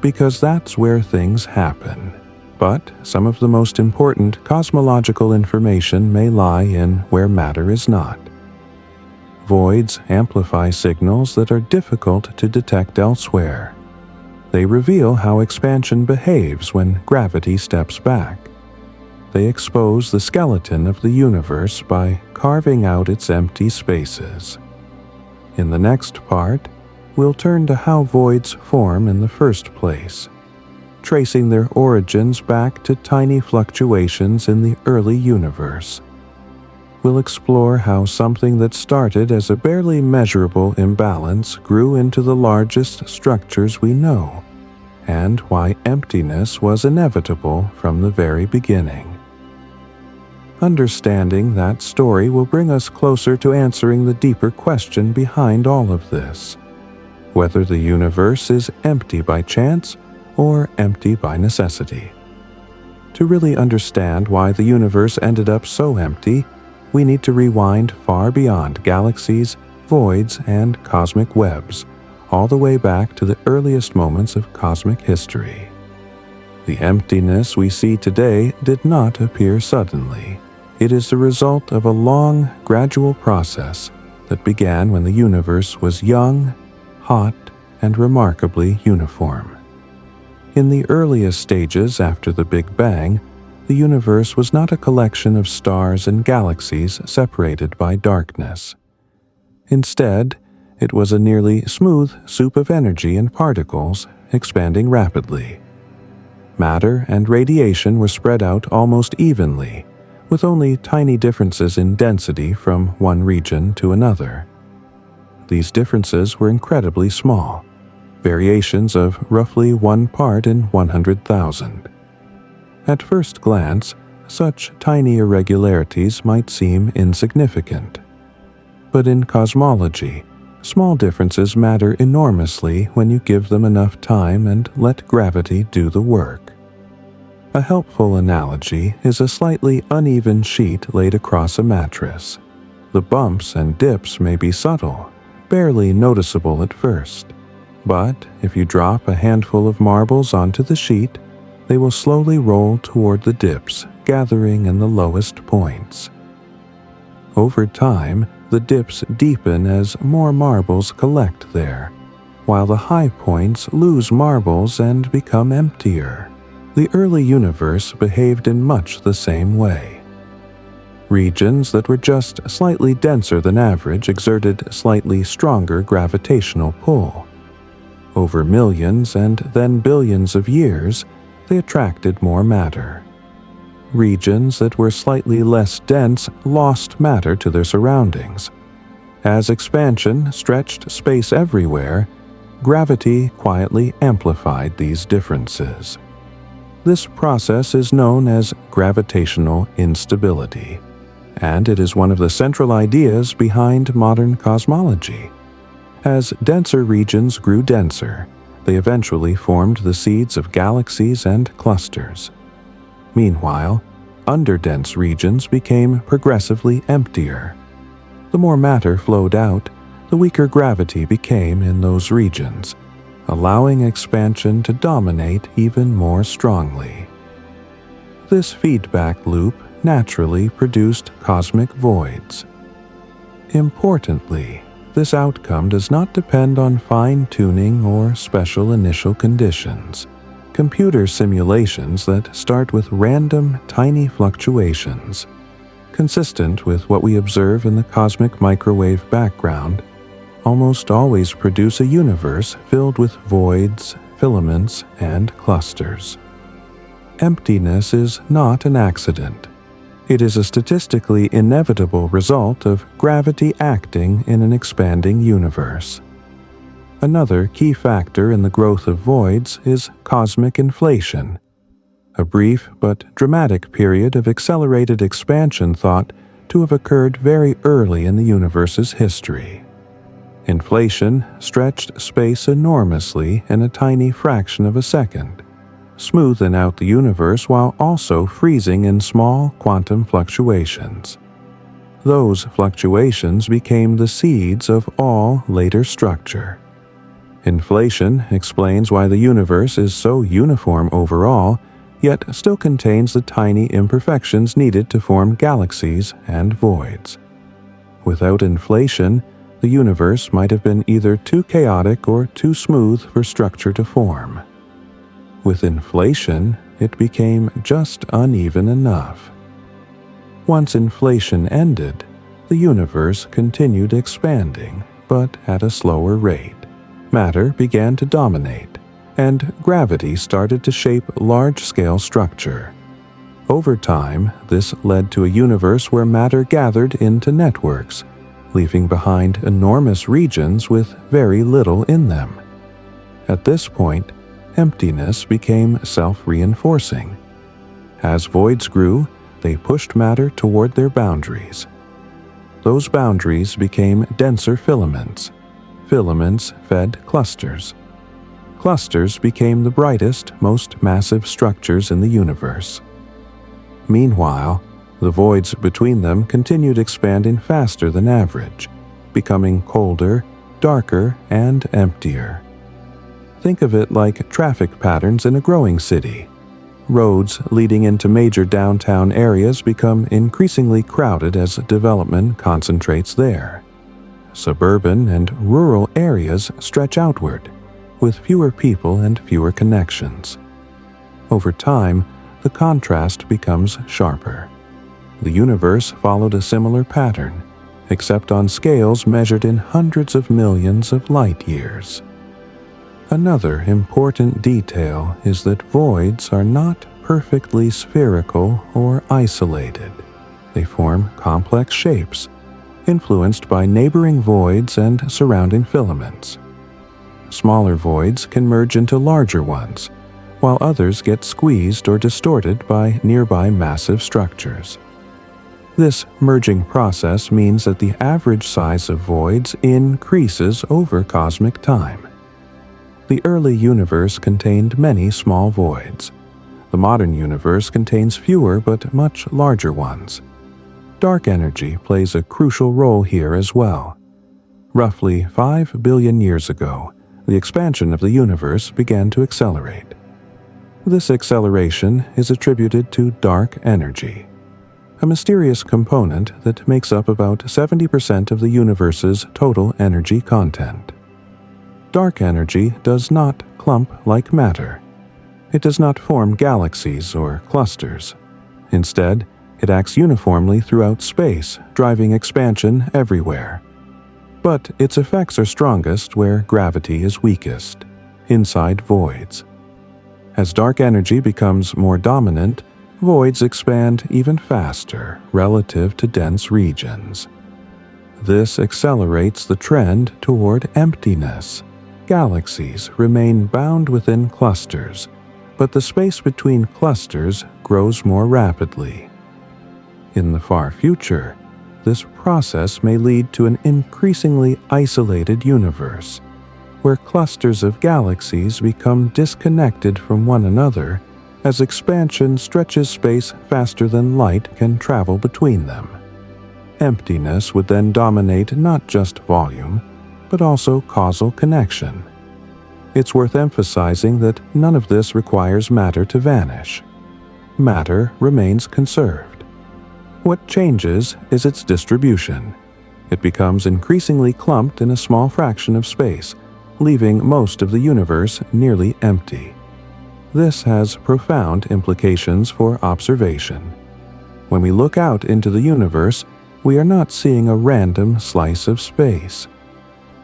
because that's where things happen. But some of the most important cosmological information may lie in where matter is not. Voids amplify signals that are difficult to detect elsewhere. They reveal how expansion behaves when gravity steps back. they expose the skeleton of the universe by carving out its empty spaces. In the next part, we'll turn to how voids form in the first place, tracing their origins back to tiny fluctuations in the early universe. We'll explore how something that started as a barely measurable imbalance grew into the largest structures we know, and why emptiness was inevitable from the very beginning. Understanding that story will bring us closer to answering the deeper question behind all of this: whether the universe is empty by chance or empty by necessity. To really understand why the universe ended up so empty, we need to rewind far beyond galaxies, voids, and cosmic webs, all the way back to the earliest moments of cosmic history. The emptiness we see today did not appear suddenly. It is the result of a long, gradual process that began when the universe was young, hot, and remarkably uniform. In the earliest stages after the Big Bang, the universe was not a collection of stars and galaxies separated by darkness. Instead, it was a nearly smooth soup of energy and particles expanding rapidly. Matter and radiation were spread out almost evenly, with only tiny differences in density from one region to another. These differences were incredibly small, variations of roughly 1 part in 100,000. At first glance, such tiny irregularities might seem insignificant. But in cosmology, small differences matter enormously when you give them enough time and let gravity do the work. A helpful analogy is a slightly uneven sheet laid across a mattress. The bumps and dips may be subtle, barely noticeable at first. But if you drop a handful of marbles onto the sheet, they will slowly roll toward the dips, gathering in the lowest points. Over time, the dips deepen as more marbles collect there, while the high points lose marbles and become emptier. The early universe behaved in much the same way. Regions that were just slightly denser than average exerted slightly stronger gravitational pull. Over millions and then billions of years, they attracted more matter. Regions that were slightly less dense lost matter to their surroundings. As expansion stretched space everywhere, gravity quietly amplified these differences. This process is known as gravitational instability, and it is one of the central ideas behind modern cosmology. As denser regions grew denser, they eventually formed the seeds of galaxies and clusters. Meanwhile, underdense regions became progressively emptier. The more matter flowed out, the weaker gravity became in those regions, allowing expansion to dominate even more strongly. This feedback loop naturally produced cosmic voids. Importantly, this outcome does not depend on fine-tuning or special initial conditions. Computer simulations that start with random, tiny fluctuations, consistent with what we observe in the cosmic microwave background, almost always produce a universe filled with voids, filaments, and clusters. Emptiness is not an accident. It is a statistically inevitable result of gravity acting in an expanding universe. Another key factor in the growth of voids is cosmic inflation, a brief but dramatic period of accelerated expansion thought to have occurred very early in the universe's history. Inflation stretched space enormously in a tiny fraction of a second, smoothing out the universe while also freezing in small quantum fluctuations. Those fluctuations became the seeds of all later structure. Inflation explains why the universe is so uniform overall, yet still contains the tiny imperfections needed to form galaxies and voids. Without inflation, the universe might have been either too chaotic or too smooth for structure to form. With inflation, it became just uneven enough. Once inflation ended, the universe continued expanding, but at a slower rate. Matter began to dominate, and gravity started to shape large-scale structure. Over time, this led to a universe where matter gathered into networks, leaving behind enormous regions with very little in them. At this point, emptiness became self-reinforcing. As voids grew, they pushed matter toward their boundaries. Those boundaries became denser filaments. Filaments fed clusters. Clusters became the brightest, most massive structures in the universe. Meanwhile, the voids between them continued expanding faster than average, becoming colder, darker, and emptier. Think of it like traffic patterns in a growing city. Roads leading into major downtown areas become increasingly crowded as development concentrates there. Suburban and rural areas stretch outward, with fewer people and fewer connections. Over time, the contrast becomes sharper. The universe followed a similar pattern, except on scales measured in hundreds of millions of light years. Another important detail is that voids are not perfectly spherical or isolated. They form complex shapes, influenced by neighboring voids and surrounding filaments. Smaller voids can merge into larger ones, while others get squeezed or distorted by nearby massive structures. This merging process means that the average size of voids increases over cosmic time. The early universe contained many small voids. The modern universe contains fewer but much larger ones. Dark energy plays a crucial role here as well. Roughly 5 billion years ago, the expansion of the universe began to accelerate. This acceleration is attributed to dark energy, a mysterious component that makes up about 70% of the universe's total energy content. Dark energy does not clump like matter. It does not form galaxies or clusters. Instead, it acts uniformly throughout space, driving expansion everywhere. But its effects are strongest where gravity is weakest, inside voids. As dark energy becomes more dominant, voids expand even faster relative to dense regions. This accelerates the trend toward emptiness. Galaxies remain bound within clusters, but the space between clusters grows more rapidly. In the far future, this process may lead to an increasingly isolated universe, where clusters of galaxies become disconnected from one another as expansion stretches space faster than light can travel between them. Emptiness would then dominate not just volume, but also causal connection. It's worth emphasizing that none of this requires matter to vanish. Matter remains conserved. What changes is its distribution. It becomes increasingly clumped in a small fraction of space, leaving most of the universe nearly empty. This has profound implications for observation. When we look out into the universe, we are not seeing a random slice of space.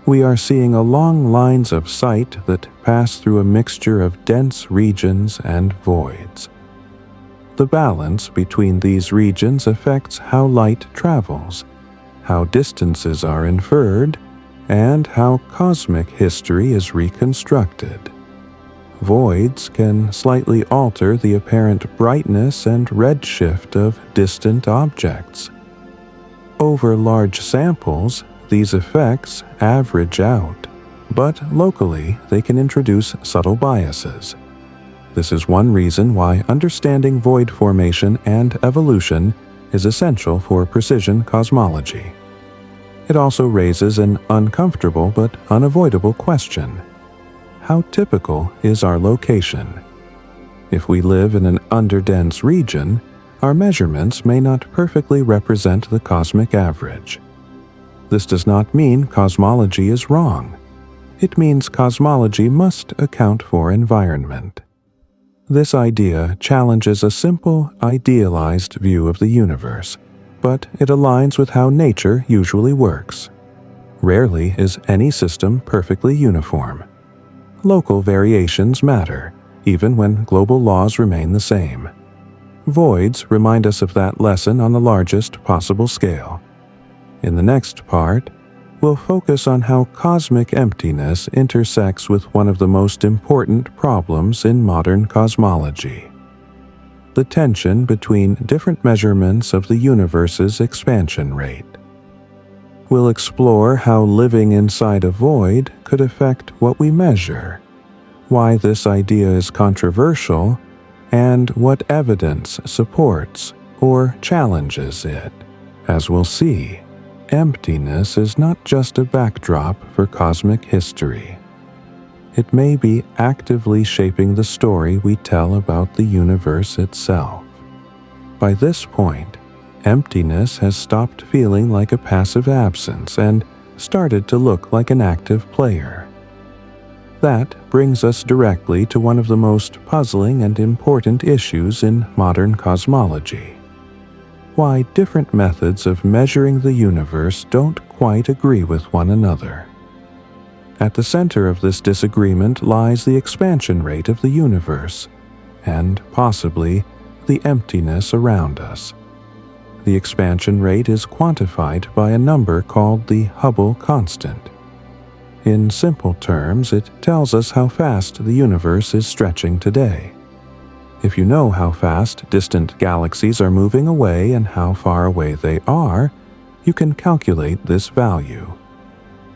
We are seeing long lines of sight that pass through a mixture of dense regions and voids. The balance between these regions affects how light travels, how distances are inferred, and how cosmic history is reconstructed. Voids can slightly alter the apparent brightness and redshift of distant objects. Over large samples, these effects average out, but locally they can introduce subtle biases. This is one reason why understanding void formation and evolution is essential for precision cosmology. It also raises an uncomfortable but unavoidable question. How typical is our location? If we live in an underdense region, our measurements may not perfectly represent the cosmic average. This does not mean cosmology is wrong. It means cosmology must account for environment. This idea challenges a simple, idealized view of the universe, but it aligns with how nature usually works. Rarely is any system perfectly uniform. Local variations matter, even when global laws remain the same. Voids remind us of that lesson on the largest possible scale. In the next part, we'll focus on how cosmic emptiness intersects with one of the most important problems in modern cosmology: the tension between different measurements of the universe's expansion rate. We'll explore how living inside a void could affect what we measure, why this idea is controversial, and what evidence supports or challenges it. As we'll see, emptiness is not just a backdrop for cosmic history. It may be actively shaping the story we tell about the universe itself. By this point, emptiness has stopped feeling like a passive absence and started to look like an active player. That brings us directly to one of the most puzzling and important issues in modern cosmology: why different methods of measuring the universe don't quite agree with one another. At the center of this disagreement lies the expansion rate of the universe, and possibly the emptiness around us. The expansion rate is quantified by a number called the Hubble constant. In simple terms, it tells us how fast the universe is stretching today. If you know how fast distant galaxies are moving away and how far away they are, you can calculate this value.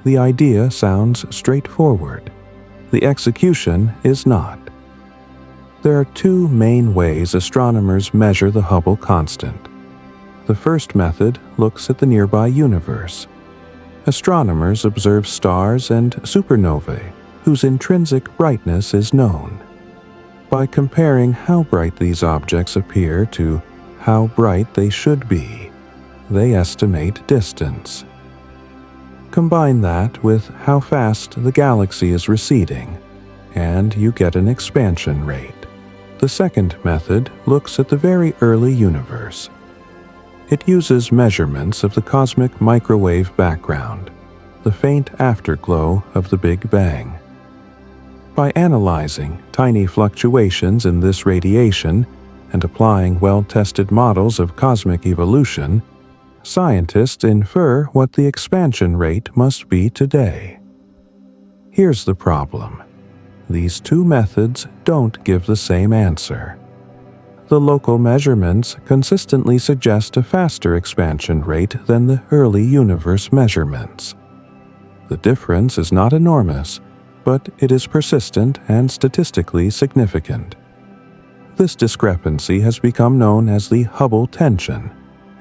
The idea sounds straightforward. The execution is not. There are two main ways astronomers measure the Hubble constant. The first method looks at the nearby universe. Astronomers observe stars and supernovae whose intrinsic brightness is known. By comparing how bright these objects appear to how bright they should be, they estimate distance. Combine that with how fast the galaxy is receding, and you get an expansion rate. The second method looks at the very early universe. It uses measurements of the cosmic microwave background, the faint afterglow of the Big Bang. By analyzing tiny fluctuations in this radiation and applying well-tested models of cosmic evolution, scientists infer what the expansion rate must be today. Here's the problem: these two methods don't give the same answer. The local measurements consistently suggest a faster expansion rate than the early universe measurements. The difference is not enormous, but it is persistent and statistically significant. This discrepancy has become known as the Hubble tension,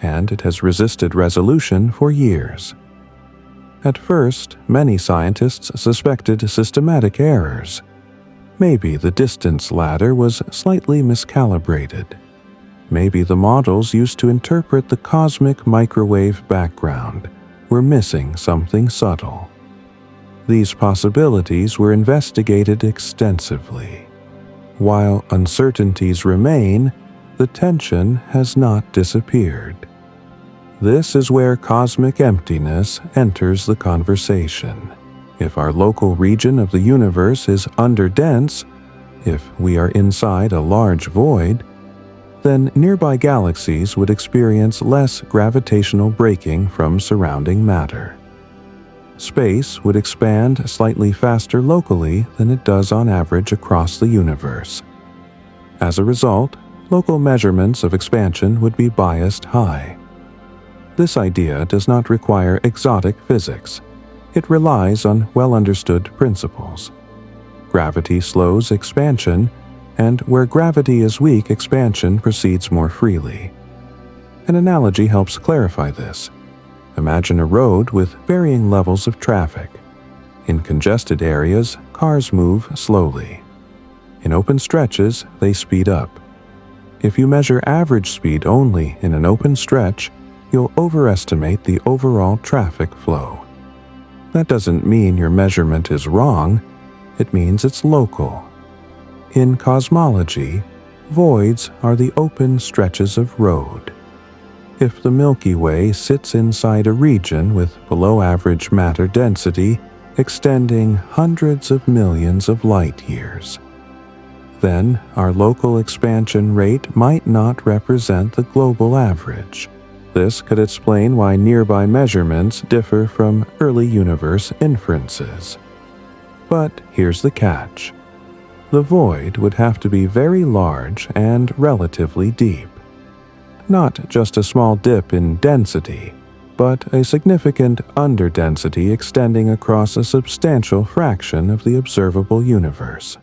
and it has resisted resolution for years. At first, many scientists suspected systematic errors. Maybe the distance ladder was slightly miscalibrated. Maybe the models used to interpret the cosmic microwave background were missing something subtle. These possibilities were investigated extensively. While uncertainties remain, the tension has not disappeared. This is where cosmic emptiness enters the conversation. If our local region of the universe is underdense, if we are inside a large void, then nearby galaxies would experience less gravitational braking from surrounding matter. Space would expand slightly faster locally than it does on average across the universe. As a result, local measurements of expansion would be biased high. This idea does not require exotic physics. It relies on well-understood principles. Gravity slows expansion, and where gravity is weak, expansion proceeds more freely. An analogy helps clarify this. Imagine a road with varying levels of traffic. In congested areas, cars move slowly. In open stretches, they speed up. If you measure average speed only in an open stretch, you'll overestimate the overall traffic flow. That doesn't mean your measurement is wrong, it means it's local. In cosmology, voids are the open stretches of road. If the Milky Way sits inside a region with below-average matter density extending hundreds of millions of light-years, then our local expansion rate might not represent the global average. This could explain why nearby measurements differ from early universe inferences. But here's the catch. The void would have to be very large and relatively deep. Not just a small dip in density, but a significant underdensity extending across a substantial fraction of the observable universe.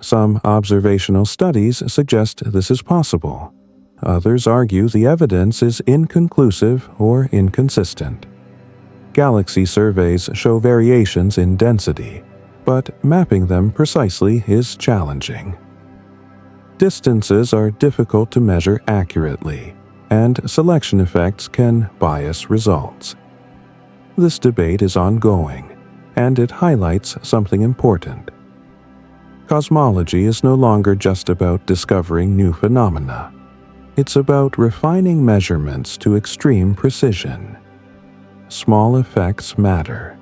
Some observational studies suggest this is possible. Others argue the evidence is inconclusive or inconsistent. Galaxy surveys show variations in density, but mapping them precisely is challenging. Distances are difficult to measure accurately, and selection effects can bias results. This debate is ongoing, and it highlights something important. Cosmology is no longer just about discovering new phenomena. It's about refining measurements to extreme precision. Small effects matter.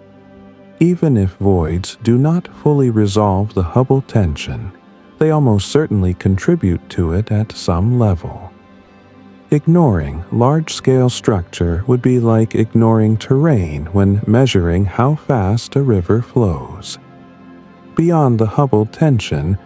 Even if voids do not fully resolve the Hubble tension, they almost certainly contribute to it at some level. Ignoring large-scale structure would be like ignoring terrain when measuring how fast a river flows. Beyond the Hubble tension,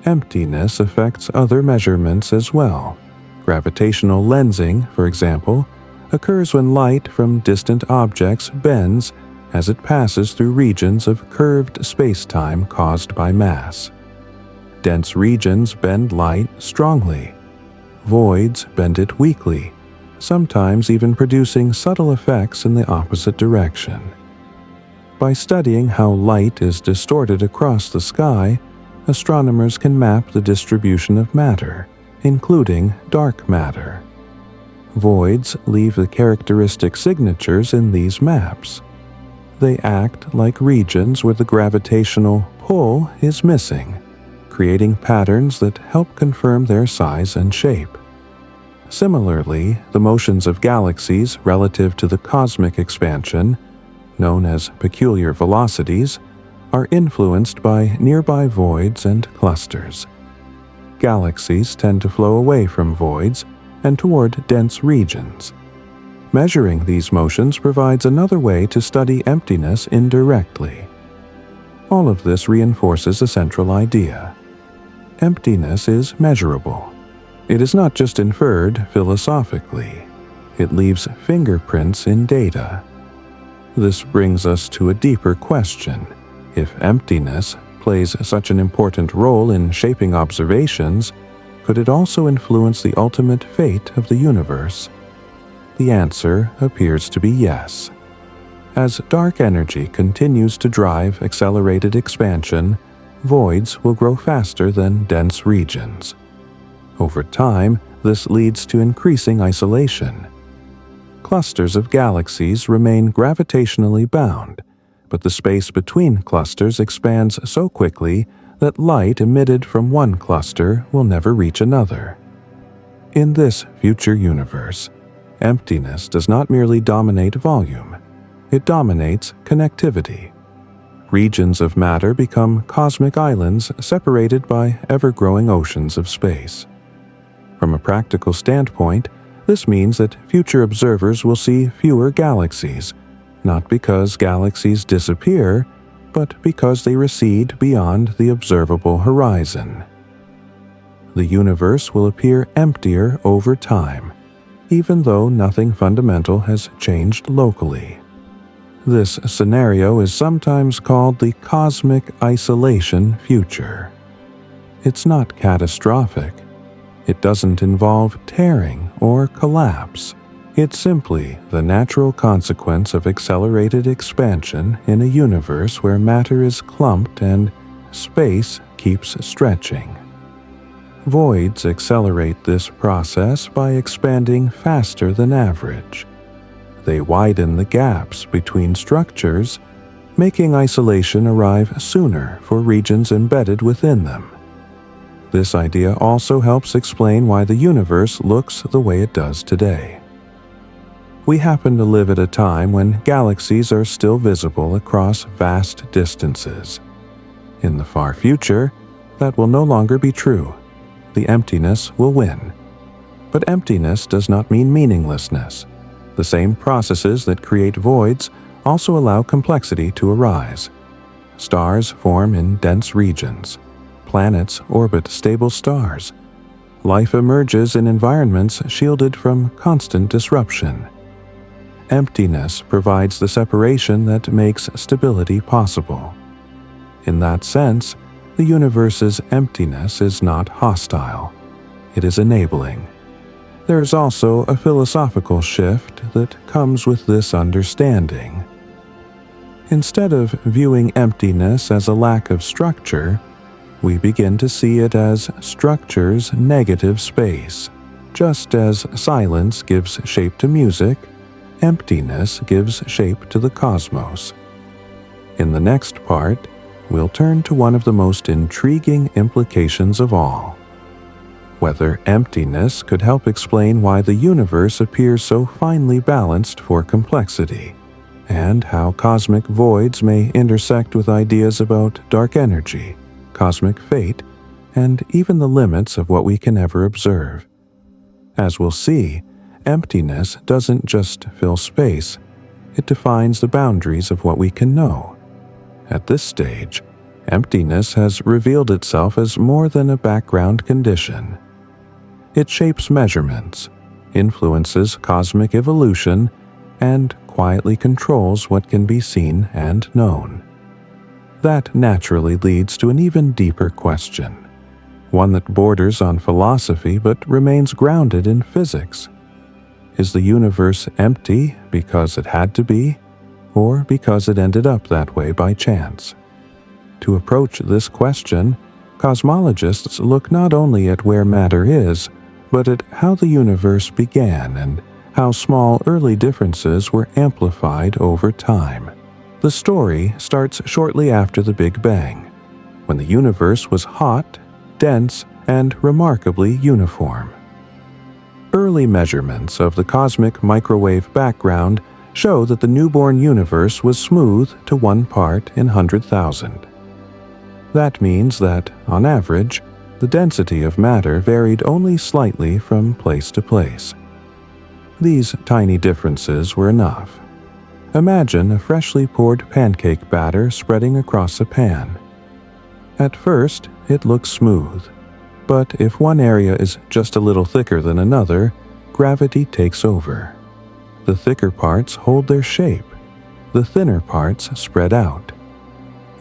emptiness affects other measurements as well. Gravitational lensing, for example, occurs when light from distant objects bends as it passes through regions of curved spacetime caused by mass. Dense regions bend light strongly. Voids bend it weakly, sometimes even producing subtle effects in the opposite direction. By studying how light is distorted across the sky, astronomers can map the distribution of matter, including dark matter. Voids leave the characteristic signatures in these maps. They act like regions where the gravitational pull is missing, creating patterns that help confirm their size and shape. Similarly, the motions of galaxies relative to the cosmic expansion, known as peculiar velocities, are influenced by nearby voids and clusters. Galaxies tend to flow away from voids and toward dense regions. Measuring these motions provides another way to study emptiness indirectly. All of this reinforces a central idea. Emptiness is measurable. It is not just inferred philosophically. It leaves fingerprints in data. This brings us to a deeper question. If emptiness plays such an important role in shaping observations, could it also influence the ultimate fate of the universe? The answer appears to be yes. As dark energy continues to drive accelerated expansion, voids will grow faster than dense regions. Over time, this leads to increasing isolation. Clusters of galaxies remain gravitationally bound, but the space between clusters expands so quickly that light emitted from one cluster will never reach another. In this future universe, emptiness does not merely dominate volume, it dominates connectivity. Regions of matter become cosmic islands separated by ever-growing oceans of space. From a practical standpoint, this means that future observers will see fewer galaxies, not because galaxies disappear, but because they recede beyond the observable horizon. The universe will appear emptier over time, even though nothing fundamental has changed locally. This scenario is sometimes called the cosmic isolation future. It's not catastrophic. It doesn't involve tearing or collapse. It's simply the natural consequence of accelerated expansion in a universe where matter is clumped and space keeps stretching. Voids accelerate this process by expanding faster than average. They widen the gaps between structures, making isolation arrive sooner for regions embedded within them. This idea also helps explain why the universe looks the way it does today. We happen to live at a time when galaxies are still visible across vast distances. In the far future, that will no longer be true. The emptiness will win. But emptiness does not mean meaninglessness. The same processes that create voids also allow complexity to arise. Stars form in dense regions. Planets orbit stable stars. Life emerges in environments shielded from constant disruption. Emptiness provides the separation that makes stability possible. In that sense, the universe's emptiness is not hostile. It is enabling. There is also a philosophical shift that comes with this understanding. Instead of viewing emptiness as a lack of structure, we begin to see it as structure's negative space. Just as silence gives shape to music, emptiness gives shape to the cosmos. In the next part, we'll turn to one of the most intriguing implications of all. Whether emptiness could help explain why the universe appears so finely balanced for complexity, and how cosmic voids may intersect with ideas about dark energy, cosmic fate, and even the limits of what we can ever observe. As we'll see, emptiness doesn't just fill space, it defines the boundaries of what we can know. At this stage, emptiness has revealed itself as more than a background condition. It shapes measurements, influences cosmic evolution, and quietly controls what can be seen and known. That naturally leads to an even deeper question, one that borders on philosophy but remains grounded in physics. Is the universe empty because it had to be, or because it ended up that way by chance? To approach this question, cosmologists look not only at where matter is, but at how the universe began and how small early differences were amplified over time. The story starts shortly after the Big Bang, when the universe was hot, dense, and remarkably uniform. Early measurements of the cosmic microwave background show that the newborn universe was smooth to 1 part in 100,000. That means that, on average, the density of matter varied only slightly from place to place. These tiny differences were enough. Imagine a freshly poured pancake batter spreading across a pan. At first, it looks smooth, but if one area is just a little thicker than another, gravity takes over. The thicker parts hold their shape. The thinner parts spread out.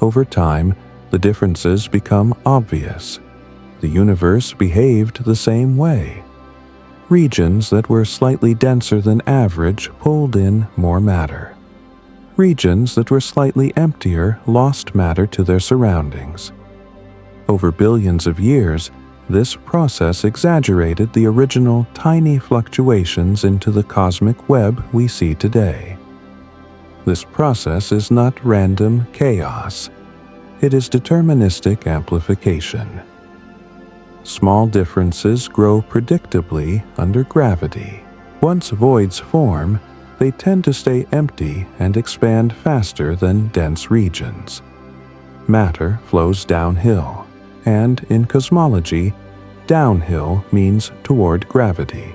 Over time, the differences become obvious. The universe behaved the same way. Regions that were slightly denser than average pulled in more matter. Regions that were slightly emptier lost matter to their surroundings. Over billions of years, this process exaggerated the original tiny fluctuations into the cosmic web we see today. This process is not random chaos. It is deterministic amplification. Small differences grow predictably under gravity. Once voids form, they tend to stay empty and expand faster than dense regions. Matter flows downhill, and in cosmology, downhill means toward gravity.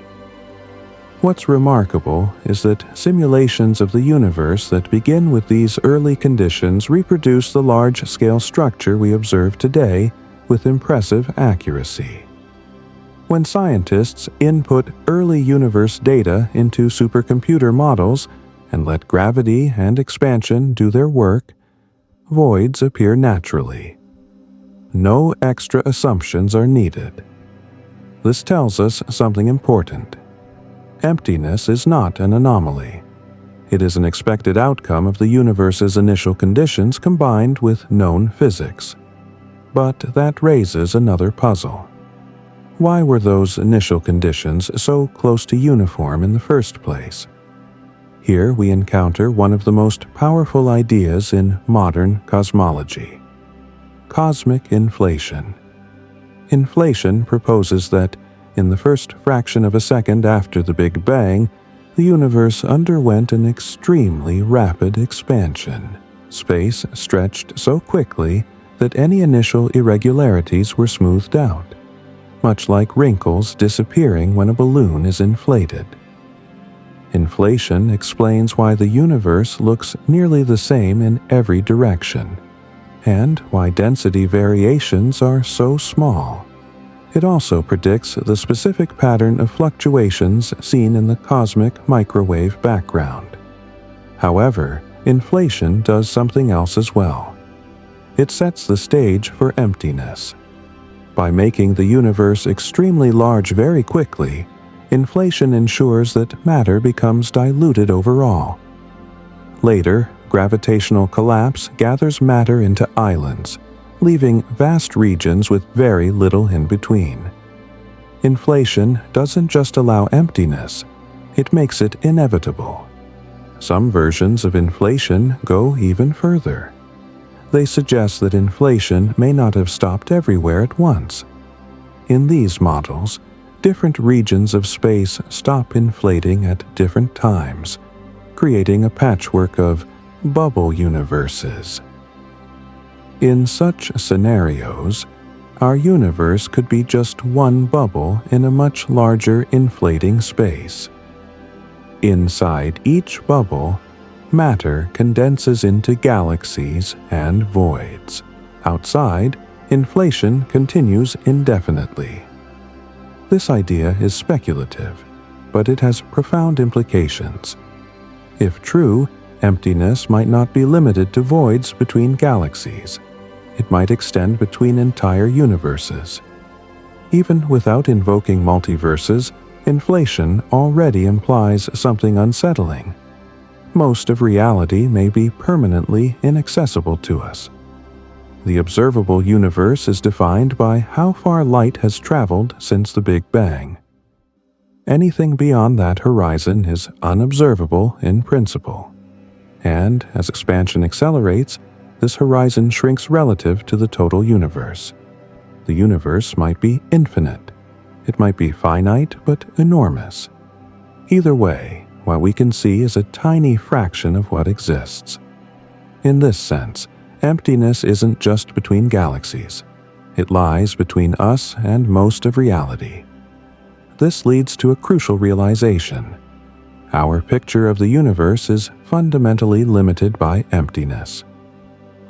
What's remarkable is that simulations of the universe that begin with these early conditions reproduce the large-scale structure we observe today with impressive accuracy. When scientists input early universe data into supercomputer models and let gravity and expansion do their work, voids appear naturally. No extra assumptions are needed. This tells us something important. Emptiness is not an anomaly. It is an expected outcome of the universe's initial conditions combined with known physics. But that raises another puzzle. Why were those initial conditions so close to uniform in the first place? Here we encounter one of the most powerful ideas in modern cosmology: cosmic inflation. Inflation proposes that, in the first fraction of a second after the Big Bang, the universe underwent an extremely rapid expansion. Space stretched so quickly that any initial irregularities were smoothed out, much like wrinkles disappearing when a balloon is inflated. Inflation explains why the universe looks nearly the same in every direction, and why density variations are so small. It also predicts the specific pattern of fluctuations seen in the cosmic microwave background. However, inflation does something else as well. It sets the stage for emptiness. By making the universe extremely large very quickly, inflation ensures that matter becomes diluted overall. Later, gravitational collapse gathers matter into islands, leaving vast regions with very little in between. Inflation doesn't just allow emptiness, it makes it inevitable. Some versions of inflation go even further. They suggest that inflation may not have stopped everywhere at once. In these models, different regions of space stop inflating at different times, creating a patchwork of bubble universes. In such scenarios, our universe could be just one bubble in a much larger inflating space. Inside each bubble, matter condenses into galaxies and voids. Outside, inflation continues indefinitely. This idea is speculative, but it has profound implications. If true, emptiness might not be limited to voids between galaxies. It might extend between entire universes. Even without invoking multiverses, inflation already implies something unsettling. Most of reality may be permanently inaccessible to us. The observable universe is defined by how far light has traveled since the Big Bang. Anything beyond that horizon is unobservable in principle. And as expansion accelerates, this horizon shrinks relative to the total universe. The universe might be infinite. It might be finite but enormous. Either way, what we can see is a tiny fraction of what exists. In this sense, emptiness isn't just between galaxies. It lies between us and most of reality. This leads to a crucial realization. Our picture of the universe is fundamentally limited by emptiness.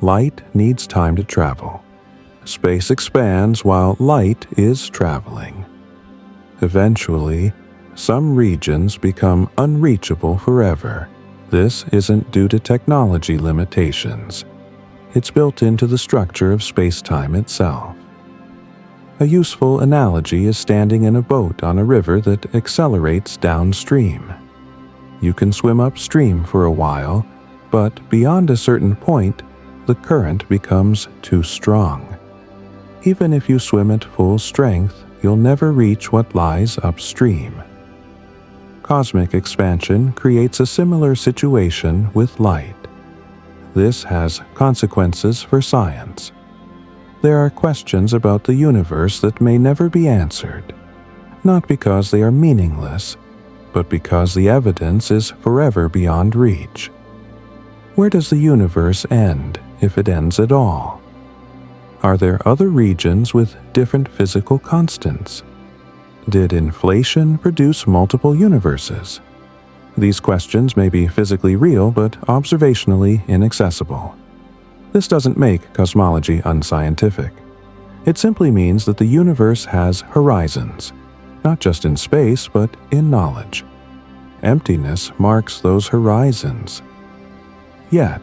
Light needs time to travel. Space expands while light is traveling. Eventually, some regions become unreachable forever. This isn't due to technology limitations. It's built into the structure of space-time itself. A useful analogy is standing in a boat on a river that accelerates downstream. You can swim upstream for a while, but beyond a certain point, the current becomes too strong. Even if you swim at full strength, you'll never reach what lies upstream. Cosmic expansion creates a similar situation with light. This has consequences for science. There are questions about the universe that may never be answered, not because they are meaningless, but because the evidence is forever beyond reach. Where does the universe end, if it ends at all? Are there other regions with different physical constants? Did inflation produce multiple universes? These questions may be physically real but observationally inaccessible. This doesn't make cosmology unscientific. It simply means that the universe has horizons, not just in space but in knowledge. Emptiness marks those horizons. Yet,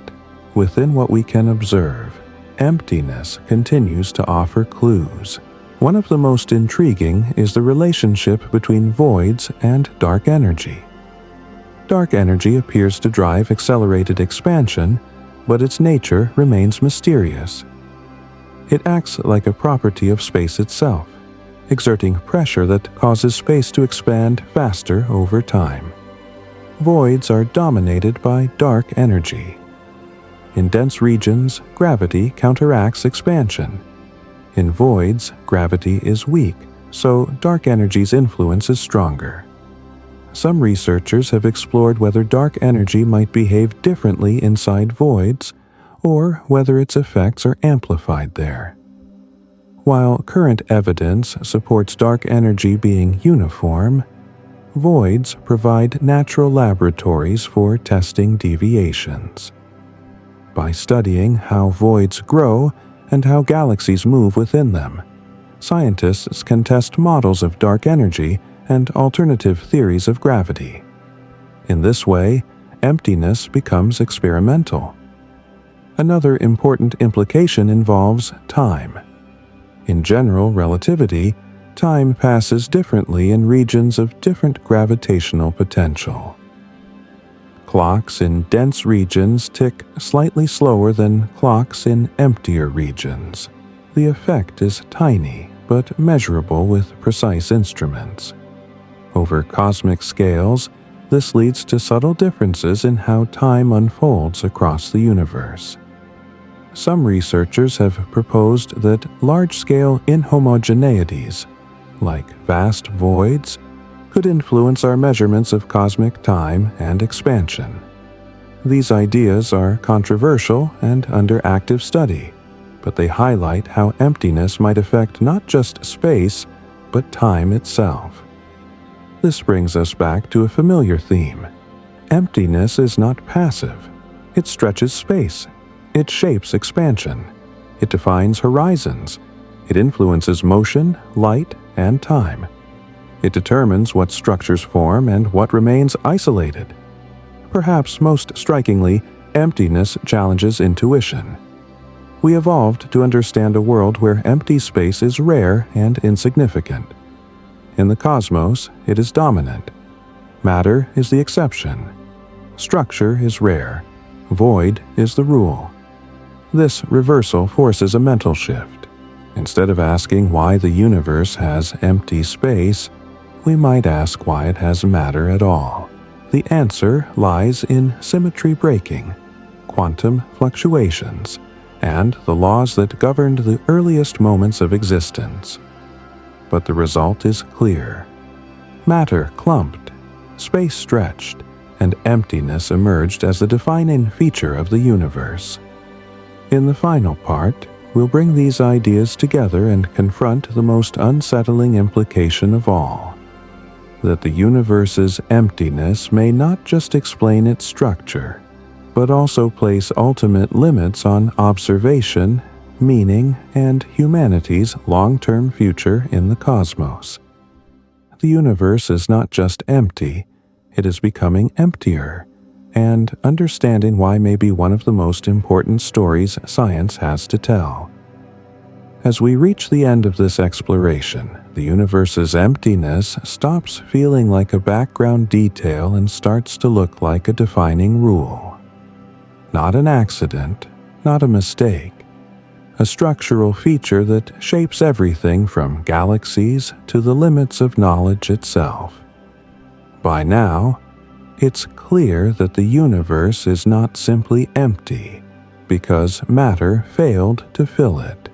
within what we can observe, emptiness continues to offer clues. One of the most intriguing is the relationship between voids and dark energy. Dark energy appears to drive accelerated expansion, but its nature remains mysterious. It acts like a property of space itself, exerting pressure that causes space to expand faster over time. Voids are dominated by dark energy. In dense regions, gravity counteracts expansion. In voids, gravity is weak, so dark energy's influence is stronger. Some researchers have explored whether dark energy might behave differently inside voids, or whether its effects are amplified there. While current evidence supports dark energy being uniform, voids provide natural laboratories for testing deviations. By studying how voids grow and how galaxies move within them, scientists can test models of dark energy and alternative theories of gravity. In this way, emptiness becomes experimental. Another important implication involves time. In general relativity, time passes differently in regions of different gravitational potential. Clocks in dense regions tick slightly slower than clocks in emptier regions. The effect is tiny, but measurable with precise instruments. Over cosmic scales, this leads to subtle differences in how time unfolds across the universe. Some researchers have proposed that large-scale inhomogeneities, like vast voids, could influence our measurements of cosmic time and expansion. These ideas are controversial and under active study, but they highlight how emptiness might affect not just space, but time itself. This brings us back to a familiar theme. Emptiness is not passive. It stretches space. It shapes expansion. It defines horizons. It influences motion, light, and time. It determines what structures form and what remains isolated. Perhaps most strikingly, emptiness challenges intuition. We evolved to understand a world where empty space is rare and insignificant. In the cosmos, it is dominant. Matter is the exception. Structure is rare. Void is the rule. This reversal forces a mental shift. Instead of asking why the universe has empty space, we might ask why it has matter at all. The answer lies in symmetry breaking, quantum fluctuations, and the laws that governed the earliest moments of existence. But the result is clear. Matter clumped, space stretched, and emptiness emerged as the defining feature of the universe. In the final part, we'll bring these ideas together and confront the most unsettling implication of all: that the universe's emptiness may not just explain its structure, but also place ultimate limits on observation, meaning, and humanity's long-term future in the cosmos. The universe is not just empty, it is becoming emptier, and understanding why may be one of the most important stories science has to tell. As we reach the end of this exploration, the universe's emptiness stops feeling like a background detail and starts to look like a defining rule. Not an accident, not a mistake. A structural feature that shapes everything from galaxies to the limits of knowledge itself. By now, it's clear that the universe is not simply empty because matter failed to fill it.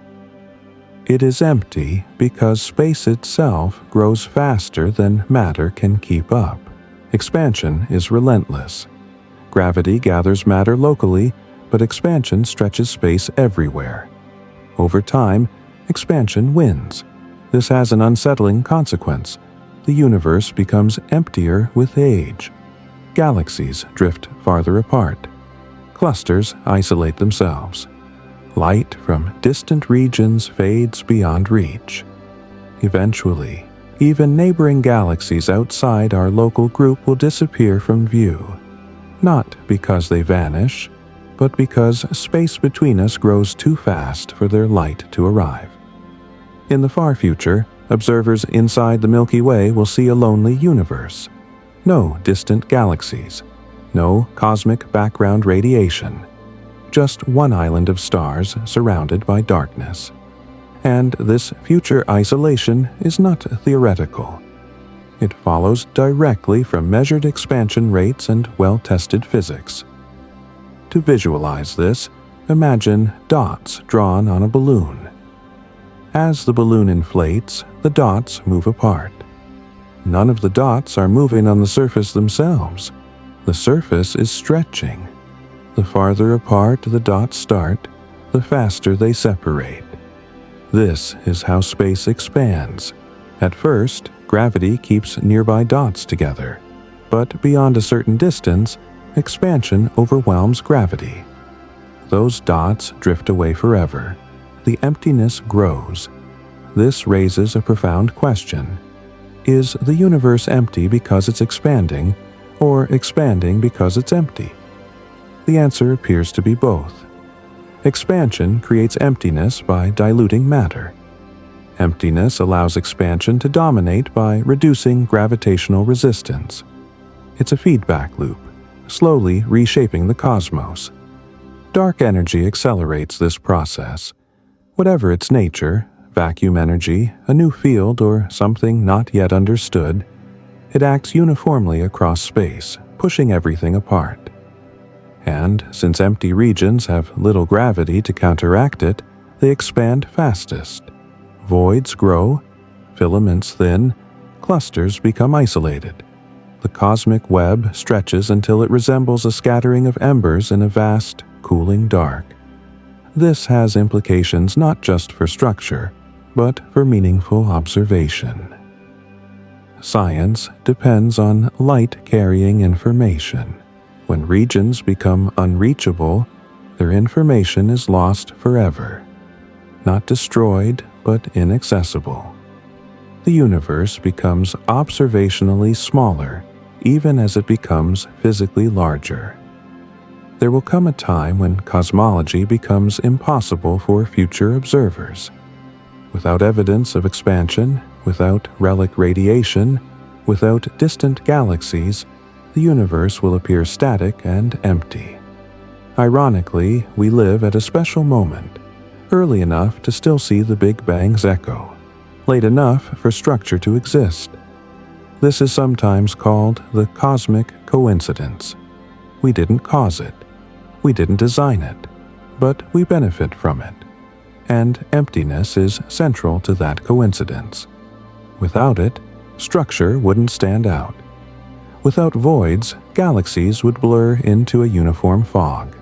It is empty because space itself grows faster than matter can keep up. Expansion is relentless. Gravity gathers matter locally, but expansion stretches space everywhere. Over time, expansion wins. This has an unsettling consequence. The universe becomes emptier with age. Galaxies drift farther apart. Clusters isolate themselves. Light from distant regions fades beyond reach. Eventually, even neighboring galaxies outside our local group will disappear from view. Not because they vanish, but because space between us grows too fast for their light to arrive. In the far future, observers inside the Milky Way will see a lonely universe. No distant galaxies. No cosmic background radiation. Just one island of stars surrounded by darkness. And this future isolation is not theoretical. It follows directly from measured expansion rates and well-tested physics. To visualize this, imagine dots drawn on a balloon. As the balloon inflates, the dots move apart. None of the dots are moving on the surface themselves. The surface is stretching. The farther apart the dots start, the faster they separate. This is how space expands. At first, gravity keeps nearby dots together, but beyond a certain distance, expansion overwhelms gravity. Those dots drift away forever. The emptiness grows. This raises a profound question. Is the universe empty because it's expanding, or expanding because it's empty? The answer appears to be both. Expansion creates emptiness by diluting matter. Emptiness allows expansion to dominate by reducing gravitational resistance. It's a feedback loop, slowly reshaping the cosmos. Dark energy accelerates this process. Whatever its nature, vacuum energy, a new field, or something not yet understood, it acts uniformly across space, pushing everything apart. And since empty regions have little gravity to counteract it, they expand fastest. Voids grow, filaments thin, clusters become isolated. The cosmic web stretches until it resembles a scattering of embers in a vast, cooling dark. This has implications not just for structure, but for meaningful observation. Science depends on light-carrying information. When regions become unreachable, their information is lost forever. Not destroyed, but inaccessible. The universe becomes observationally smaller, even as it becomes physically larger. There will come a time when cosmology becomes impossible for future observers. Without evidence of expansion, without relic radiation, without distant galaxies, the universe will appear static and empty. Ironically, we live at a special moment, early enough to still see the Big Bang's echo, late enough for structure to exist. This is sometimes called the cosmic coincidence. We didn't cause it. We didn't design it, but we benefit from it. And emptiness is central to that coincidence. Without it, structure wouldn't stand out. Without voids, galaxies would blur into a uniform fog.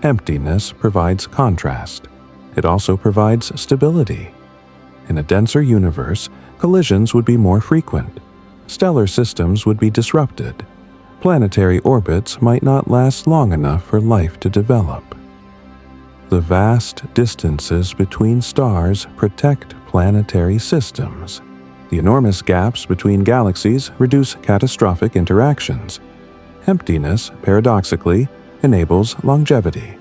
Emptiness provides contrast. It also provides stability. In a denser universe, collisions would be more frequent. Stellar systems would be disrupted. Planetary orbits might not last long enough for life to develop. The vast distances between stars protect planetary systems. The enormous gaps between galaxies reduce catastrophic interactions. Emptiness, paradoxically, enables longevity.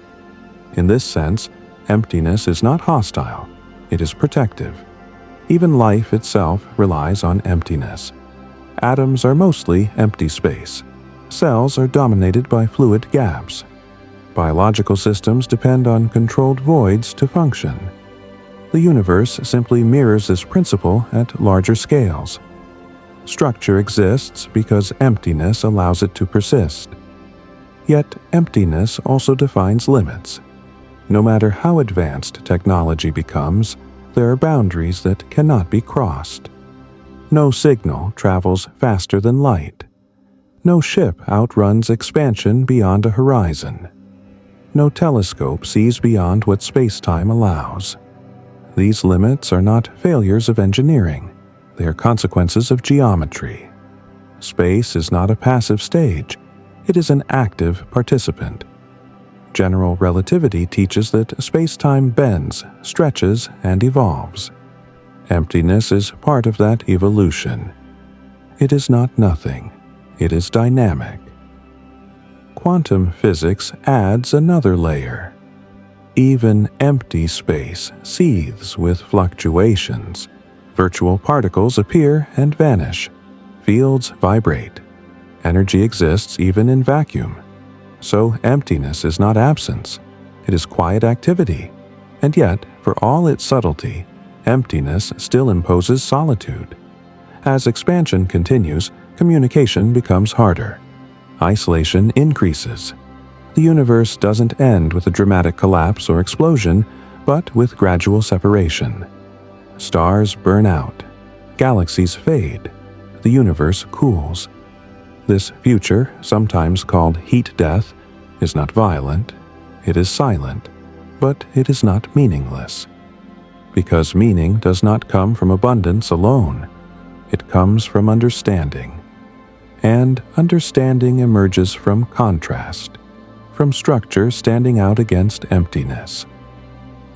In this sense, emptiness is not hostile, it is protective. Even life itself relies on emptiness. Atoms are mostly empty space. Cells are dominated by fluid gaps. Biological systems depend on controlled voids to function. The universe simply mirrors this principle at larger scales. Structure exists because emptiness allows it to persist. Yet emptiness also defines limits. No matter how advanced technology becomes, there are boundaries that cannot be crossed. No signal travels faster than light. No ship outruns expansion beyond a horizon. No telescope sees beyond what space-time allows. These limits are not failures of engineering. They are consequences of geometry. Space is not a passive stage. It is an active participant. General relativity teaches that space-time bends, stretches, and evolves. Emptiness is part of that evolution. It is not nothing. It is dynamic. Quantum physics adds another layer. Even empty space seethes with fluctuations. Virtual particles appear and vanish. Fields vibrate. Energy exists even in vacuum. So emptiness is not absence. It is quiet activity. And yet, for all its subtlety, emptiness still imposes solitude. As expansion continues, communication becomes harder. Isolation increases. The universe doesn't end with a dramatic collapse or explosion, but with gradual separation. Stars burn out, galaxies fade, the universe cools. This future, sometimes called heat death, is not violent, it is silent, but it is not meaningless. Because meaning does not come from abundance alone, it comes from understanding. And understanding emerges from contrast, from structure standing out against emptiness.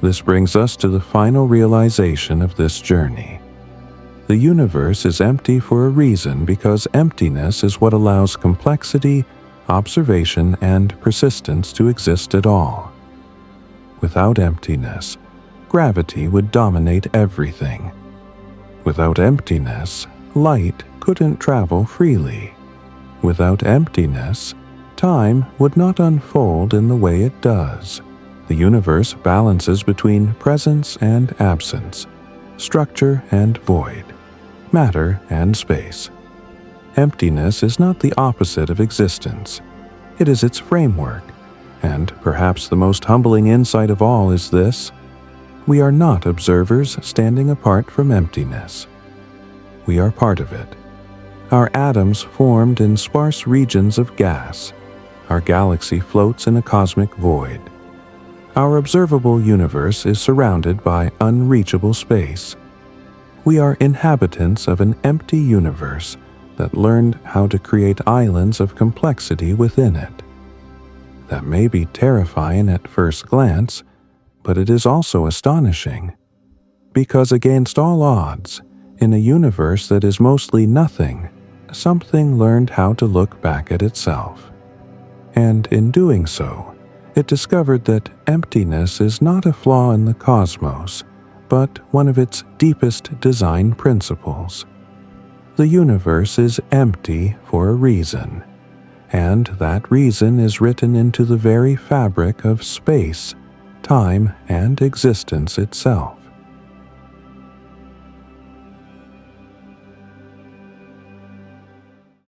This brings us to the final realization of this journey. The universe is empty for a reason because emptiness is what allows complexity, observation, and persistence to exist at all. Without emptiness, gravity would dominate everything. Without emptiness, light couldn't travel freely. Without emptiness, time would not unfold in the way it does. The universe balances between presence and absence, structure and void, matter and space. Emptiness is not the opposite of existence. It is its framework, and perhaps the most humbling insight of all is this: we are not observers standing apart from emptiness. We are part of it. Our atoms formed in sparse regions of gas. Our galaxy floats in a cosmic void. Our observable universe is surrounded by unreachable space. We are inhabitants of an empty universe that learned how to create islands of complexity within it. That may be terrifying at first glance, but it is also astonishing. Because against all odds, in a universe that is mostly nothing, something learned how to look back at itself. And in doing so, it discovered that emptiness is not a flaw in the cosmos, but one of its deepest design principles. The universe is empty for a reason, and that reason is written into the very fabric of space, time, and existence itself.